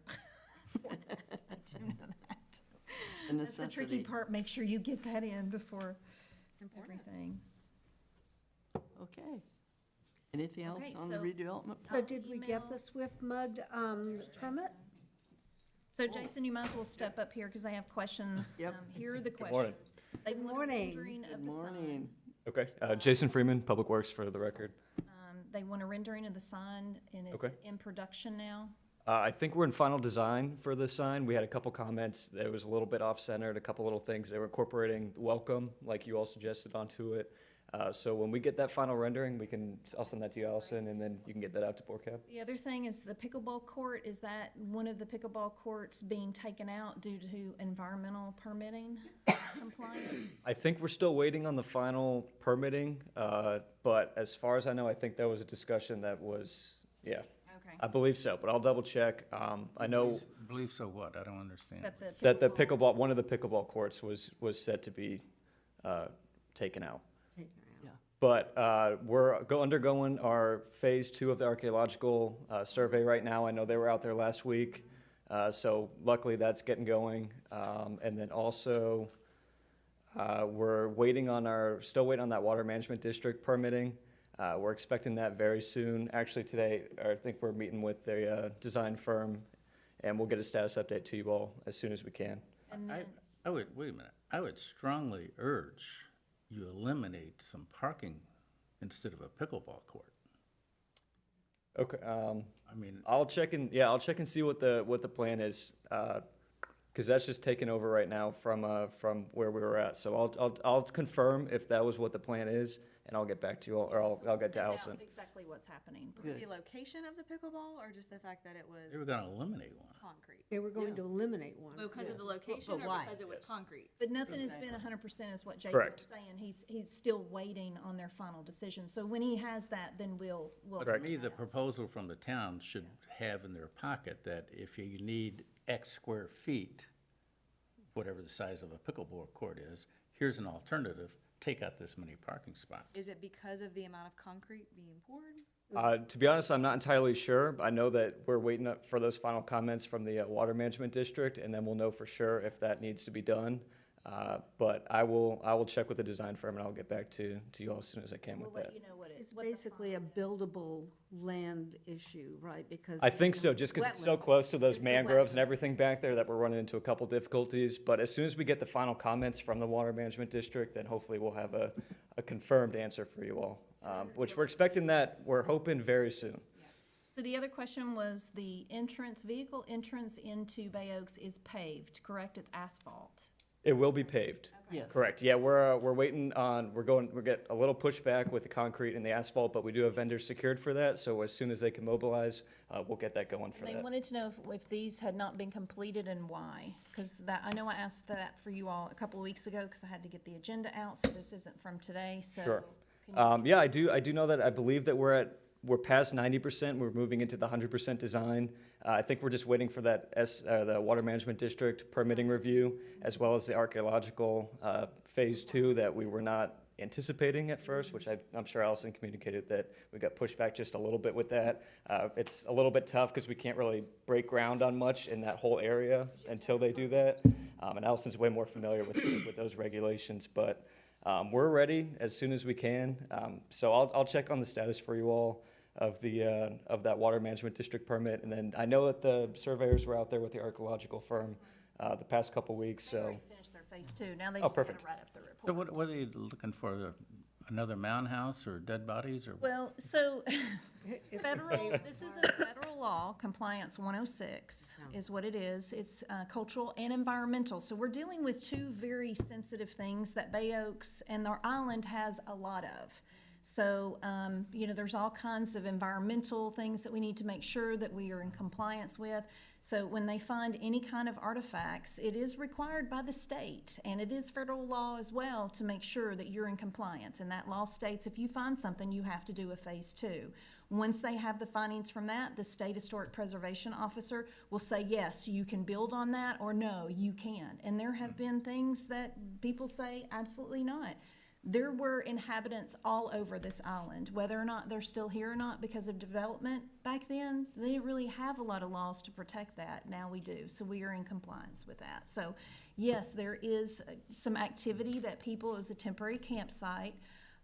For that. I do know that. A That's the tricky necessity. part, make sure you get that in before It's important. everything. Okay. Anything else Okay, on the so- redevelopment? So did we get email- the Swift Mud permit? So Jason, you might as well step up here, because I have questions. Yep. Here are the morning. questions. They want a morning. rendering of the sign. Okay, Jason Freeman, Public Works for the record. They want a rendering of the sign, and is Okay. it in production now? I think we're in final design for the sign. We had a couple comments. It was a little bit off-centered, a couple little things. They were incorporating welcome, like you all suggested, onto it. So when we get that final rendering, I'll send that to you, Allison, and then you can get that out to BORCAB. The other thing is the pickleball court. Is that one of the pickleball courts being taken out due to environmental permitting compliance? I think we're still waiting on the final permitting, but as far as I know, I think that was a discussion that was, yeah. Okay. I believe so, but I'll double check. I know Believe so what? I don't understand. that the pickleball, one of the pickleball courts was set to be taken out. But we're undergoing our phase 2 of the archaeological survey right now. I know they were out there last week, so luckily that's getting going. And then also, we're still waiting on that water management district permitting. We're expecting that very soon. Actually today, I think we're meeting with the design firm, and we'll get a status update to you all as soon as we can. And then, I would, wait a minute, I would strongly urge you eliminate some parking instead of a pickleball court. Okay, I mean, I'll check and see what the plan is, because that's just taken over right now from where we were at. So I'll confirm if that was what the plan is, and I'll get back to you all, or I'll get to send out Allison. exactly what's happening. Was it the location of the pickleball, or just the fact that it they were was gonna eliminate one. concrete? They were going to eliminate one. Because of the location, But or why? because it was concrete? But nothing has been 100% is what Jason's Correct. saying. He's still waiting on their final decision. So when he has that, then we'll. But to me, the proposal from the town should have in their pocket that if you need X square feet, whatever the size of a pickleball court is, here's an alternative, take out this many parking spots. Is it because of the amount of concrete being poured? To be honest, I'm not entirely sure. I know that we're waiting up for those final comments from the water management district, and then we'll know for sure if that needs to be done. But I will check with the design firm, and I'll get back to you all as soon as I can We'll with let that. you know what It's what the basically a final- buildable land issue, right? Because. I think so, just because it's so Wetlands. close to those It's the mangroves and wetlands. everything back there that we're running into a couple difficulties. But as soon as we get the final comments from the water management district, then hopefully we'll have a confirmed answer for you all. Which we're expecting that, we're hoping very soon. So the other question was the vehicle entrance into Bay Oaks is paved, correct? It's asphalt. It will be paved. Yes. Correct, yeah, we're waiting on, we're get a little pushback with the concrete and the asphalt, but we do have vendors secured for that, so as soon as they can mobilize, we'll get that going for They that. wanted to know if these had not been completed and why. Because I know I asked that for you all a couple of weeks ago, because I had to get the agenda out, so this isn't from today, so. Sure. can you- Yeah, I do know that, I believe that we're past 90%, we're moving into the 100% design. I think we're just waiting for that the Water Management District permitting review, as well as the archaeological phase 2 that we were not anticipating at first, which I'm sure Allison communicated that we got pushed back just a little bit with that. It's a little bit tough because we can't really break ground on much in that whole area until they do that. And Allison's way more familiar with those regulations, but we're ready as soon as we can. So I'll check on the status for you all of that Water Management District permit. And then I know that the surveyors were out there with the archaeological firm the past couple weeks, They so. already finished their phase 2. Now they Oh, just gotta perfect. write up the So report. what are they looking for, another mound house or dead bodies or? Well, so this is a federal law, Compliance 106 is what it is. It's cultural and environmental. So we're dealing with two very sensitive things that Bay Oaks and our island has a lot of. So, there's all kinds of environmental things that we need to make sure that we are in compliance with. So when they find any kind of artifacts, it is required by the state, and it is federal law as well to make sure that you're in compliance. And that law states if you find something, you have to do a phase 2. Once they have the findings from that, the state historic preservation officer will say, yes, you can build on that, or no, you can't. And there have been things that people say, absolutely not. There were inhabitants all over this island, whether or not they're still here or not because of development. Back then, they didn't really have a lot of laws to protect that. Now we do, so we are in compliance with that. So yes, there is some activity that people, it was a temporary campsite,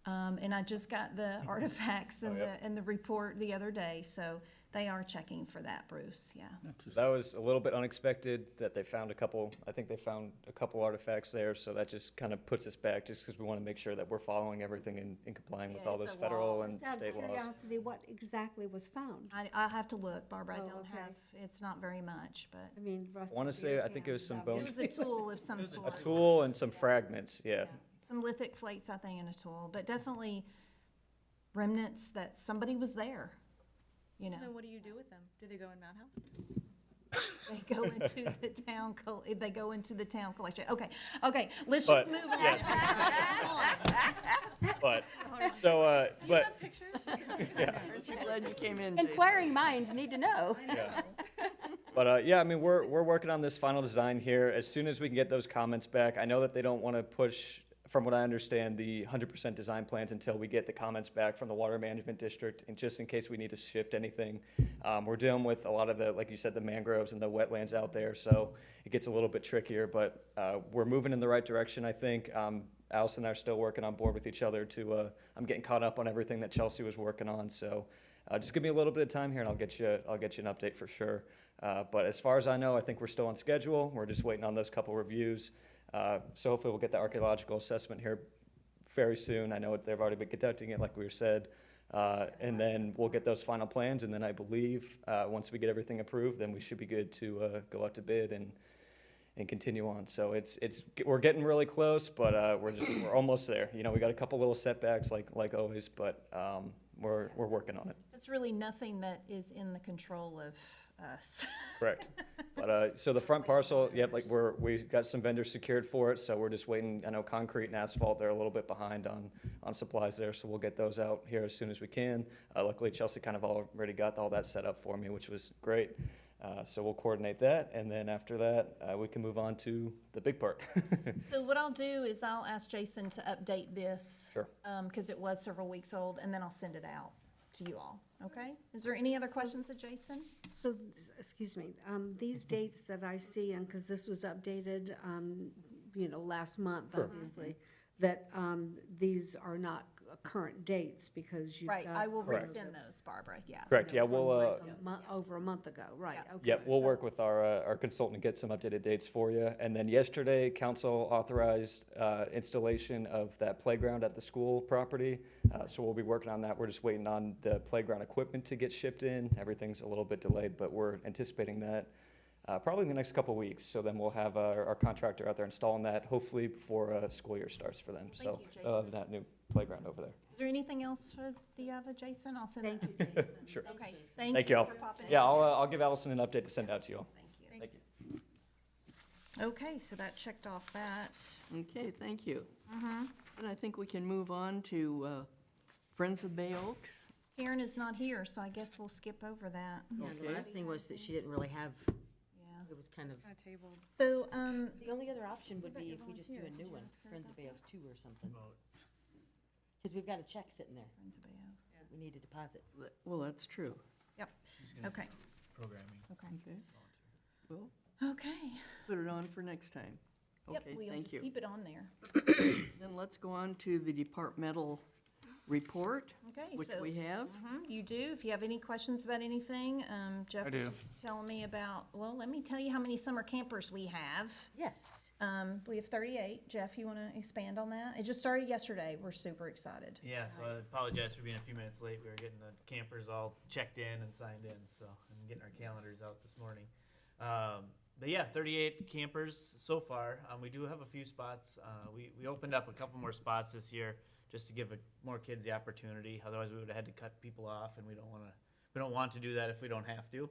and I just got the artifacts and the report the other day. So They are checking for that, Bruce, yeah. So that was a little bit unexpected, that they found I think they found a couple artifacts there, so that just kind of puts us back, just because we want to make sure that we're following everything and complying with Yeah, all it's those a law. federal and Just out state of laws. curiosity, what exactly was found? I have to look, Barbara, I Oh, don't okay. have, it's not very much, but I mean, rusty I want to say, beer I think it was cans, some that bone, it was a tool of some a sort. tool and some fragments, yeah. Some lithic plates, I think, and a tool, but definitely remnants that somebody was there, you know. Then what do you do with them? Do they go in Mount House? They go into the town, they go into the town collection. Okay, let's But, just move on. yes. But, so, but, Pictures? Aren't you glad you came in, Jason? Inquiring minds need to know. yeah. But, yeah, I mean, we're working on this final design here. As soon as we can get those comments back, I know that they don't want to push, from what I understand, the 100% design plans until we get the comments back from the Water Management District, and just in case we need to shift anything. We're dealing with a lot of the, like you said, the mangroves and the wetlands out there, so it gets a little bit trickier, but we're moving in the right direction, I think. Allison and I are still working on board with each other to, I'm getting caught up on everything that Chelsea was working on, so just give me a little bit of time here and I'll get you an update for sure. But as far as I know, I think we're still on schedule. We're just waiting on those couple reviews. So hopefully we'll get the archaeological assessment here very soon. I know they've already been conducting it, like we said. And then we'll get those final plans, and then I believe, once we get everything approved, then we should be good to go out to bid and continue on. So we're getting really close, but we're almost there. You know, we got a couple little setbacks like always, but we're working on it. It's really nothing that is in the control of us. Correct. But, so the front parcel, yep, like we got some vendors secured for it, so we're just waiting. I know concrete and asphalt, they're a little bit behind on supplies there, so we'll get those out here as soon as we can. Luckily, Chelsea kind of already got all that set up for me, which was great. So we'll coordinate that, and then after that, we can move on to the big part. So what I'll do is I'll ask Jason to update this. Sure. Because it was several weeks old, and then I'll send it out to you all, okay? Is there any other questions of Jason? So, excuse me, these dates that I see, and because this was updated, last month, Sure. obviously, that these are not current dates because you've got. Right, I will Correct. resend those, Barbara, yeah. Correct, yeah, from we'll, like over a month ago, right, Yeah. okay. yep, we'll so- work with our consultant to get some updated dates for you. And then yesterday, council authorized installation of that playground at the school property. So we'll be working on that. We're just waiting on the playground equipment to get shipped in. Everything's a little bit delayed, but we're anticipating that probably in the next couple weeks. So then we'll have our contractor out there installing that, hopefully before school year starts for them. So you, they'll have that new playground over there. Is there anything else for Diava, Jason? I'll send it. Thank you, Jason. Sure. Okay, Thank thank you you all. for popping in. Yeah, I'll give Allison an update to send out to you all. Thank you. Thank you. Okay, so that checked off that. Okay, thank you. And I think we can move on to Friends of Bay Oaks. Karen is not here, so I guess we'll skip over that. Yeah, the Okay. last thing was that she didn't really have, Yeah. it was kind of, So, the only other option would be if we just do a new one, Friends of Bay Oaks 2 or something. Because we've got a check sitting there. We need a deposit. Well, that's true. Yep, okay, Programming. okay. Okay. Well, Okay. put it on for next time. Yep, Okay, we'll thank just you. keep it on there. Then let's go on to the departmental report, Okay, which so. we have. You do, if you have any questions about anything, Jeff I was do. just telling me about, well, let me tell you how many summer campers we have. Yes. We have 38. Jeff, you want to expand on that? It just started yesterday. We're super excited. Yeah, so I apologize for being a few minutes late. We were getting the campers all checked in and signed in, so, and getting our calendars out this morning. But yeah, 38 campers so far. We do have a few spots. We opened up a couple more spots this year just to give more kids the opportunity. Otherwise, we would have had to cut people off, and we don't want to do that if we don't have to.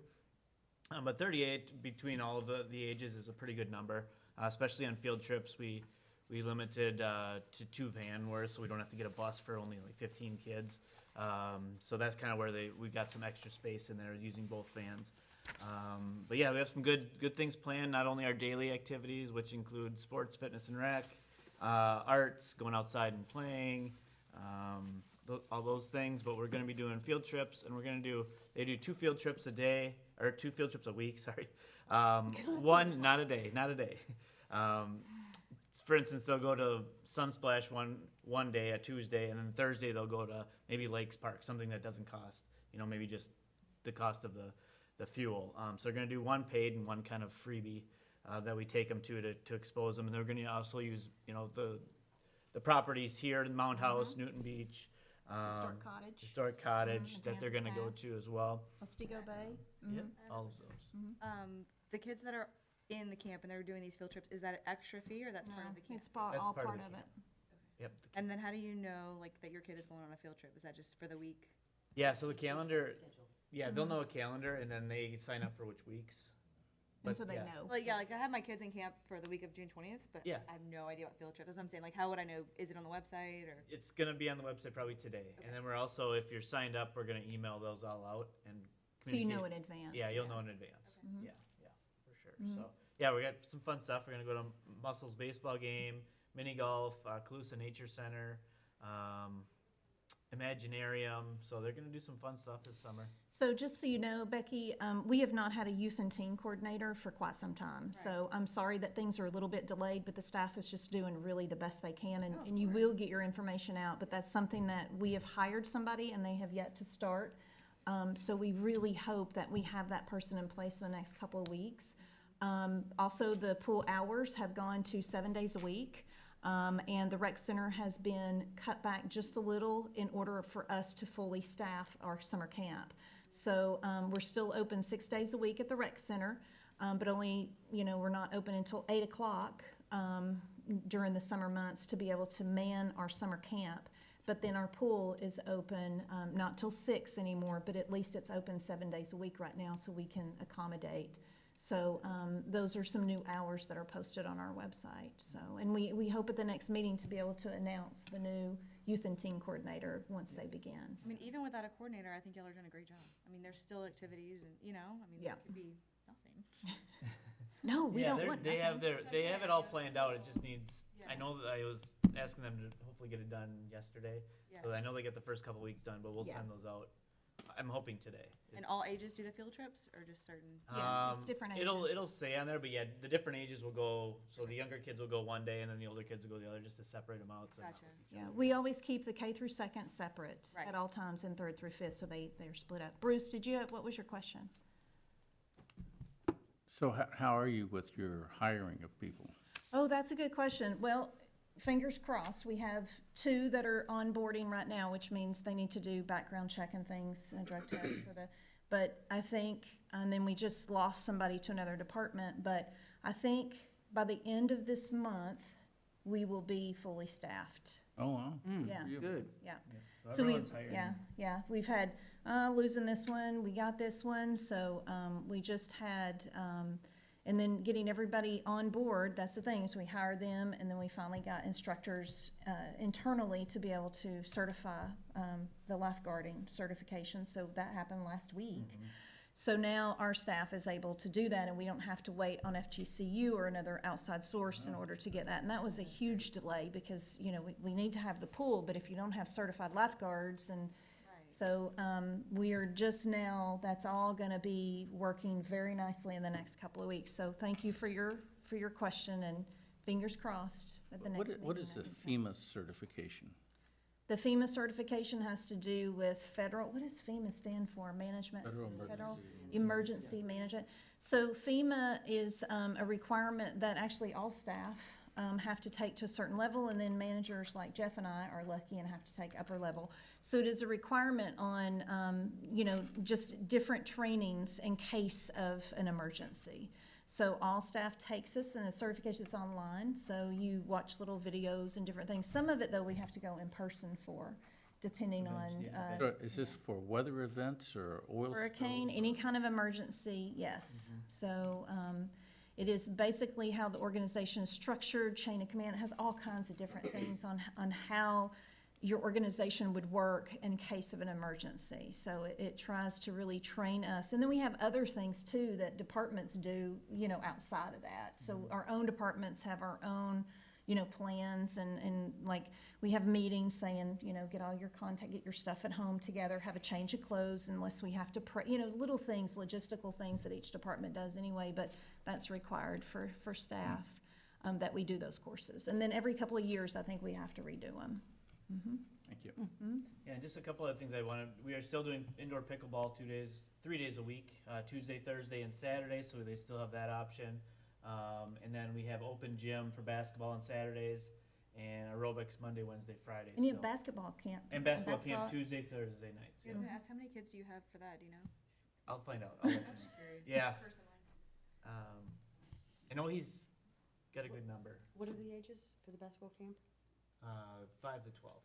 But 38 between all of the ages is a pretty good number, especially on field trips. We limited to 2 van worth, so we don't have to get a bus for only like 15 kids. So that's kind of where we got some extra space in there using both vans. But yeah, we have some good things planned. Not only our daily activities, which include sports, fitness, and rec, arts, going outside and playing, all those things. But we're going to be doing field trips, and they do 2 field trips a day, or 2 field trips a week. Sorry, one not a day. For instance, they'll go to Sunsplash one day, a Tuesday, and then Thursday they'll go to maybe Lakes Park, something that doesn't cost, maybe just the cost of the fuel. So they're gonna do one paid and one kind of freebie, that we take them to expose them. And they're gonna also use, you know, the properties here in Mount House, Newton Beach. Historic Cottage, Historic Cottage that they're Kansas gonna go Pass. to as well. Otsego Bay. Yep, all of those. The kids that are in the camp and they're doing these field trips, is that an extra fee or that's part of the camp? It's That's all part of part the of it. Yep. And then how do you know, like, that your kid is going on a field trip? Is that just for the week? Yeah, so the calendar, yeah, they'll know a calendar and then they sign up for which weeks. And But, so they yeah. know. Like, yeah, like I have my kids in camp for the week of June 20th, but Yeah. I have no idea what field trip. That's what I'm saying. Like, how would I know? Is it on the website or? It's gonna be on the website probably today. And then we're also, if you're signed up, we're gonna email those all out and So you know communicate. in advance. Yeah, you'll know in advance. Yeah, yeah, for sure. So, yeah, we got some fun stuff. We're gonna go to Muscles baseball game, mini golf, Calusa Nature Center, Imaginarium. So they're gonna do some fun stuff this summer. So just so you know, Becky, we have not had a youth and teen coordinator for quite some time. So I'm sorry that things are a little bit delayed, but the staff is just doing really the best they can. And you will get your information out, but that's something that we have hired somebody and they have yet to start. So we really hope that we have that person in place in the next couple of weeks. Also, the pool hours have gone to 7 days a week. And the rec center has been cut back just a little in order for us to fully staff our summer camp. So we're still open 6 days a week at the rec center, but only, you know, we're not open until 8 o'clock during the summer months to be able to man our summer camp. But then our pool is open, not till 6 anymore, but at least it's open 7 days a week right now so we can accommodate. So those are some new hours that are posted on our website. So, and we hope at the next meeting to be able to announce the new youth and teen coordinator once they begin. I mean, even without a coordinator, I think y'all are doing a great job. I mean, there's still activities and, you know, I mean, Yeah. it could be nothing. No, we Yeah, don't they're- want they have nothing. they have it all planned out. It just needs, I know that I was asking them to hopefully get it done yesterday. Yeah. So I know they get the first couple weeks done, but we'll Yeah. send those out. I'm hoping today. And all ages do the field trips or just certain? Yeah, it's different It'll ages. say on there, but yeah, the different ages will go, so the younger kids will go one day and then the older kids will go the other, just to separate them out. So Gotcha. Yeah, we always keep the K through second separate Right. at all times and third through fifth, so they're split up. Bruce, what was your question? So how are you with your hiring of people? Oh, that's a good question. Well, fingers crossed, we have 2 that are onboarding right now, which means they need to do background check and things, and drug tests for but I think, and then we just lost somebody to another department, but I think by the end of this month, we will be fully staffed. Oh, wow. Yeah. Good. Yeah. So So we, everyone's hiring. yeah, we've had, losing this one, we got this one, so, we just had, and then getting everybody on board, that's the thing, is we hired them, and then we finally got instructors, internally to be able to certify, the lifeguarding certification, so that happened last week. So now our staff is able to do that, and we don't have to wait on FGCU or another outside source in order to get that. And that was a huge delay because, you know, we need to have the pool, but if you don't have certified lifeguards and so we are just now, that's all gonna be working very nicely in the next couple of weeks. So thank you for your question and fingers crossed at the next meeting. What is the that can come. FEMA certification? The FEMA certification has to do with federal, what does FEMA stand for? Management? Federal Emergency Management. So FEMA is a requirement that actually all staff have to take to a certain level, and then managers like Jeff and I are lucky and have to take upper level. So it is a requirement on, you know, just different trainings in case of an emergency. So all staff takes this, and the certification is online, so you watch little videos and different things. Some of it, though, we have to go in person for, depending on So is this for weather events or oil hurricane, spills? any kind of emergency, yes. So it is basically how the organization is structured, chain of command. It has all kinds of different things on how your organization would work in case of an emergency. So it tries to really train us. And then we have other things too that departments do, you know, outside of that. So our own departments have our own, you know, plans and like we have meetings saying, you know, get all your contact, get your stuff at home together, have a change of clothes unless we have to pray, you know, little things, logistical things that each department does anyway, but that's required for staff, that we do those courses. And then every couple of years, I think we have to redo them. Thank you. Yeah, and just a couple of things we are still doing indoor pickleball 2 days 3 days a week, Tuesday, Thursday, and Saturday, so they still have that option. And then we have open gym for basketball on Saturdays, and aerobics Monday, Wednesday, Friday. And you have still. basketball camp. And basketball camp Tuesday, Thursday nights. I was gonna ask, how many kids do you have for that, do you know? I'll find out. I'll let you know. Curious. Yeah. Personally. I know he's got a good number, What are the ages for the basketball camp? 5 to 12.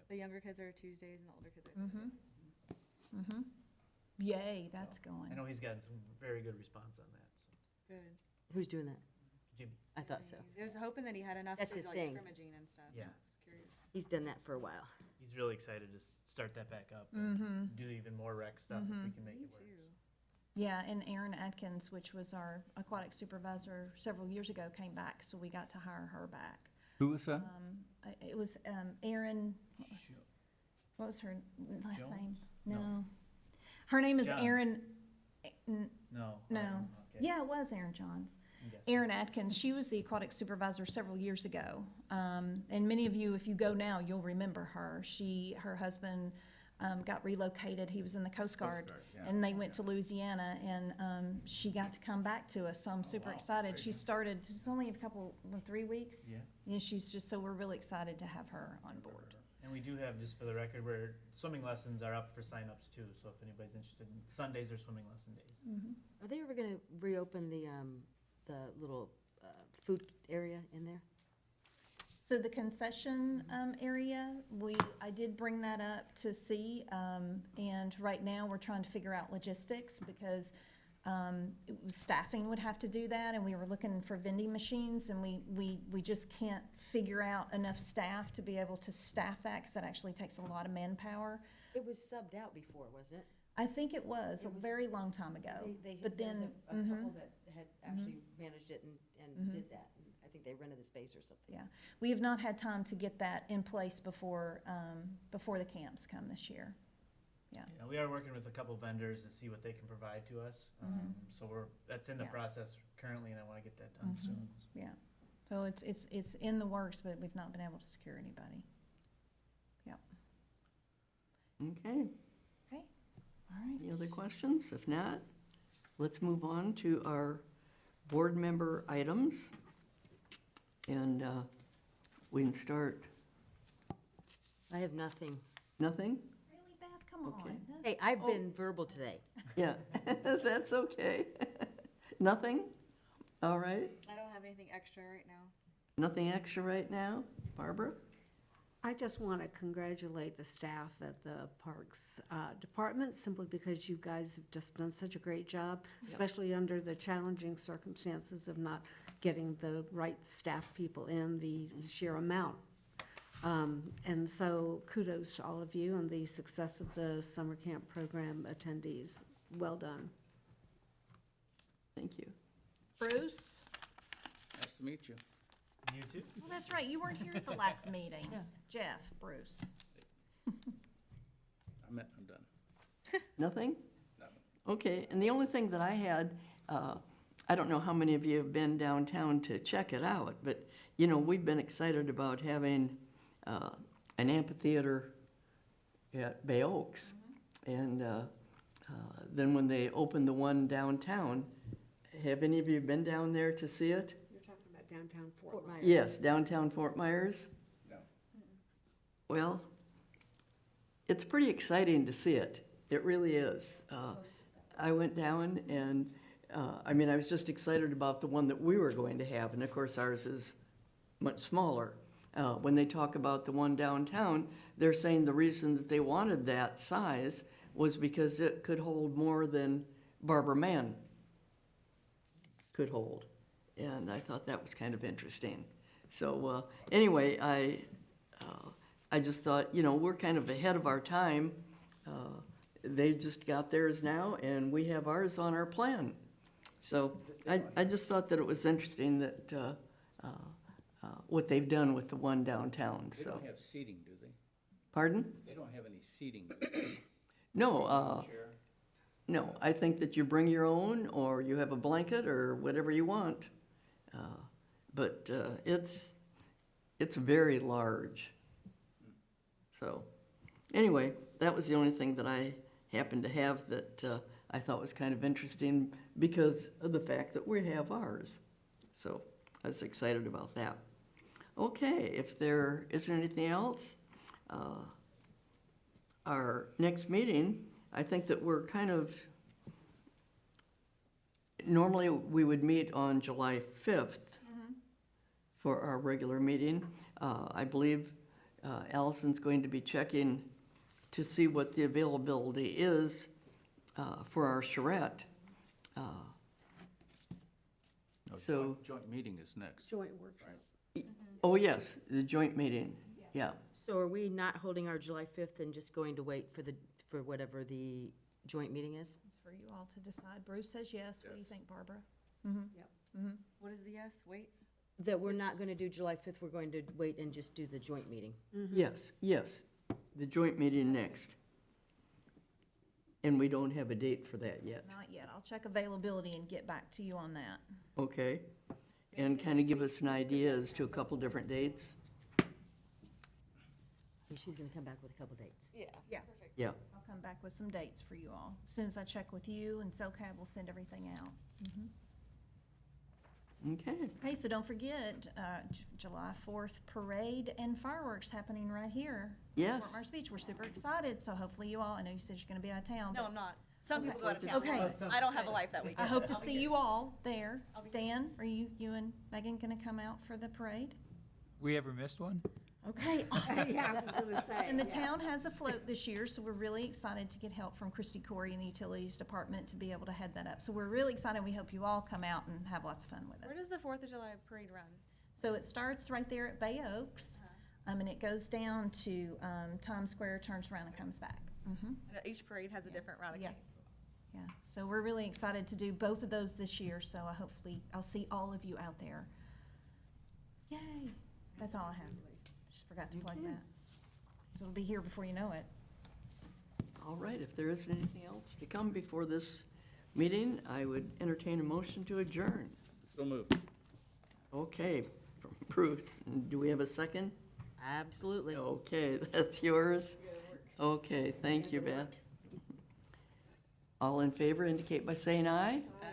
The younger kids are Tuesdays and the older kids are Mm-hmm. Mm-hmm. Yay, that's I going. know he's gotten some very good response on that. So. good. Who's doing that? Jimmy. I thought so. There's hoping that he had enough That's for his like thing. scrimmaging and stuff. Yeah. So it's curious. He's done that for a while. He's really excited to start that back up and Mm-hmm. do even more rec stuff if we can make Me it work. too. Yeah, and Erin Atkins, which was our aquatic supervisor several years ago, came back, so we got to hire her back. Who was that? It was Erin, what was her last Jones? name? No. No. Her name is Johns. Erin, No. No. Okay. yeah, it was Erin Johns. I'm guessing. Erin Atkins, she was the aquatic supervisor several years ago. And many of you, if you go now, you'll remember her. Her husband got relocated. He was in the Coast Guard. Guard, yeah. And they went to Louisiana, and she got to come back to us, so I'm super wow. excited. Very She nice. started, it's only 3 weeks. Yeah. Yeah, she's just, so we're really excited to have her on board. And we do have, just for the record, where swimming lessons are up for signups too. So if anybody's interested, Sundays are swimming lesson days. Are they ever gonna reopen the little food area in there? So the concession area, I did bring that up to see, and right now we're trying to figure out logistics because staffing would have to do that, and we were looking for vending machines, and we just can't figure out enough staff to be able to staff that, because that actually takes a lot of manpower. It was subbed out before, wasn't it? I think it was a It was- very long time ago, but There was then, a couple that had actually managed it and did that. And I think they rented the space or something. yeah, we have not had time to get that in place before the camps come this year. Yeah, we are working with a couple vendors to see what they can provide to us. So that's in the Yeah. process currently, and I want to get that done soon. Yeah, so it's in the works, but we've not been able to secure anybody. Okay, Okay, all right. any other questions? If not, let's move on to our board member items. And we can start, I have nothing. nothing? Really, Beth, come Okay. on. Hey, I've been verbal today. Yeah, that's okay. Nothing? All right, I don't have anything extra right now. nothing extra right now? Barbara? I just want to congratulate the staff at the Parks Department, simply because you guys have just done such a great job, especially under the challenging circumstances of not getting the right staff people in, the sheer amount. And so kudos to all of you and the success of the summer camp program attendees. Well done. Thank you. Bruce? Nice to meet you. You too? Well, that's right, you weren't here at the last meeting. Jeff, Bruce. I'm done. Nothing? Nothing. Okay, and the only thing that I had, I don't know how many of you have been downtown to check it out, but, you know, we've been excited about having an amphitheater at Bay Oaks. And then when they opened the one downtown, have any of you been down there to see it? You're talking about downtown Fort Fort Myers. Myers. Yes, downtown Fort Myers. No. Well, it's pretty exciting to see it. It really is. I went down and, I mean, I was just excited about the one that we were going to have, and of course ours is much smaller. When they talk about the one downtown, they're saying the reason that they wanted that size was because it could hold more than Barbara Mann could hold. And I thought that was kind of interesting. So anyway, I just thought, you know, we're kind of ahead of our time. They just got theirs now, and we have ours on our plan. So I just thought that it was interesting that what they've done with the one downtown, They so. don't have seating, do they? Pardon? They don't have any seating. Do they? No, Chair? no, I think that you bring your own, or you have a blanket, or whatever you want. But it's very large. So, anyway, that was the only thing that I happened to have that I thought was kind of interesting because of the fact that we have ours. So I was excited about that. Okay, if there isn't anything else, our next meeting, I think that we're kind of, normally we would meet on July 5th for our regular meeting. I believe Allison's going to be checking to see what the availability is for our charrette. So- Joint meeting is next. Joint workshop. Oh, yes, the joint meeting, yeah. So are we not holding our July 5th and just going to wait for whatever the joint meeting is? It's for you all to decide. Bruce says yes. What do you think, Barbara? What is the yes? Wait. That we're not going to do July 5th, we're going to wait and just do the joint meeting? Yes, yes, the joint meeting next. And we don't have a date for that yet, Not yet. I'll check availability and get back to you on that. okay? And kind of give us an idea as to a couple different dates? And she's going to come back with a couple dates. Yeah. Yeah, I'll come back with some dates for you all. As soon as I check with you, and SoCab will send everything out. okay. Hey, so don't forget, July 4th parade and fireworks happening right here. Yes. Fort Myers Beach. We're super excited, so hopefully you all, I know you said you're gonna be out of town. No, but I'm not. Some Okay. people go out of town. Okay. I don't have a life that weekend. I hope to see you all there. Dan, are you and Megan gonna come out for the parade? We ever missed one? Okay, awesome. Yeah, I was gonna say. And the town has a float this year, so we're really excited to get help from Christy Corey in the Utilities Department to be able to head that up. So we're really excited. We hope you all come out and have lots of fun with us. Where does the 4th of July parade run? So it starts right there at Bay Oaks, and it goes down to Times Square, turns around and comes back. Each parade has a different route of Yeah. Yeah, so we're really excited to do both of those this year, so hopefully I'll see all of you out there. Yay, that's all I have. Just forgot to plug that. So it'll be here before you know it. All right, if there isn't anything else to come before this meeting, I would entertain a motion to adjourn. So moved. Okay, from Bruce, do we have a second? Absolutely. Okay, that's yours. Okay, thank you, Beth. All in favor indicate by saying aye. Aye.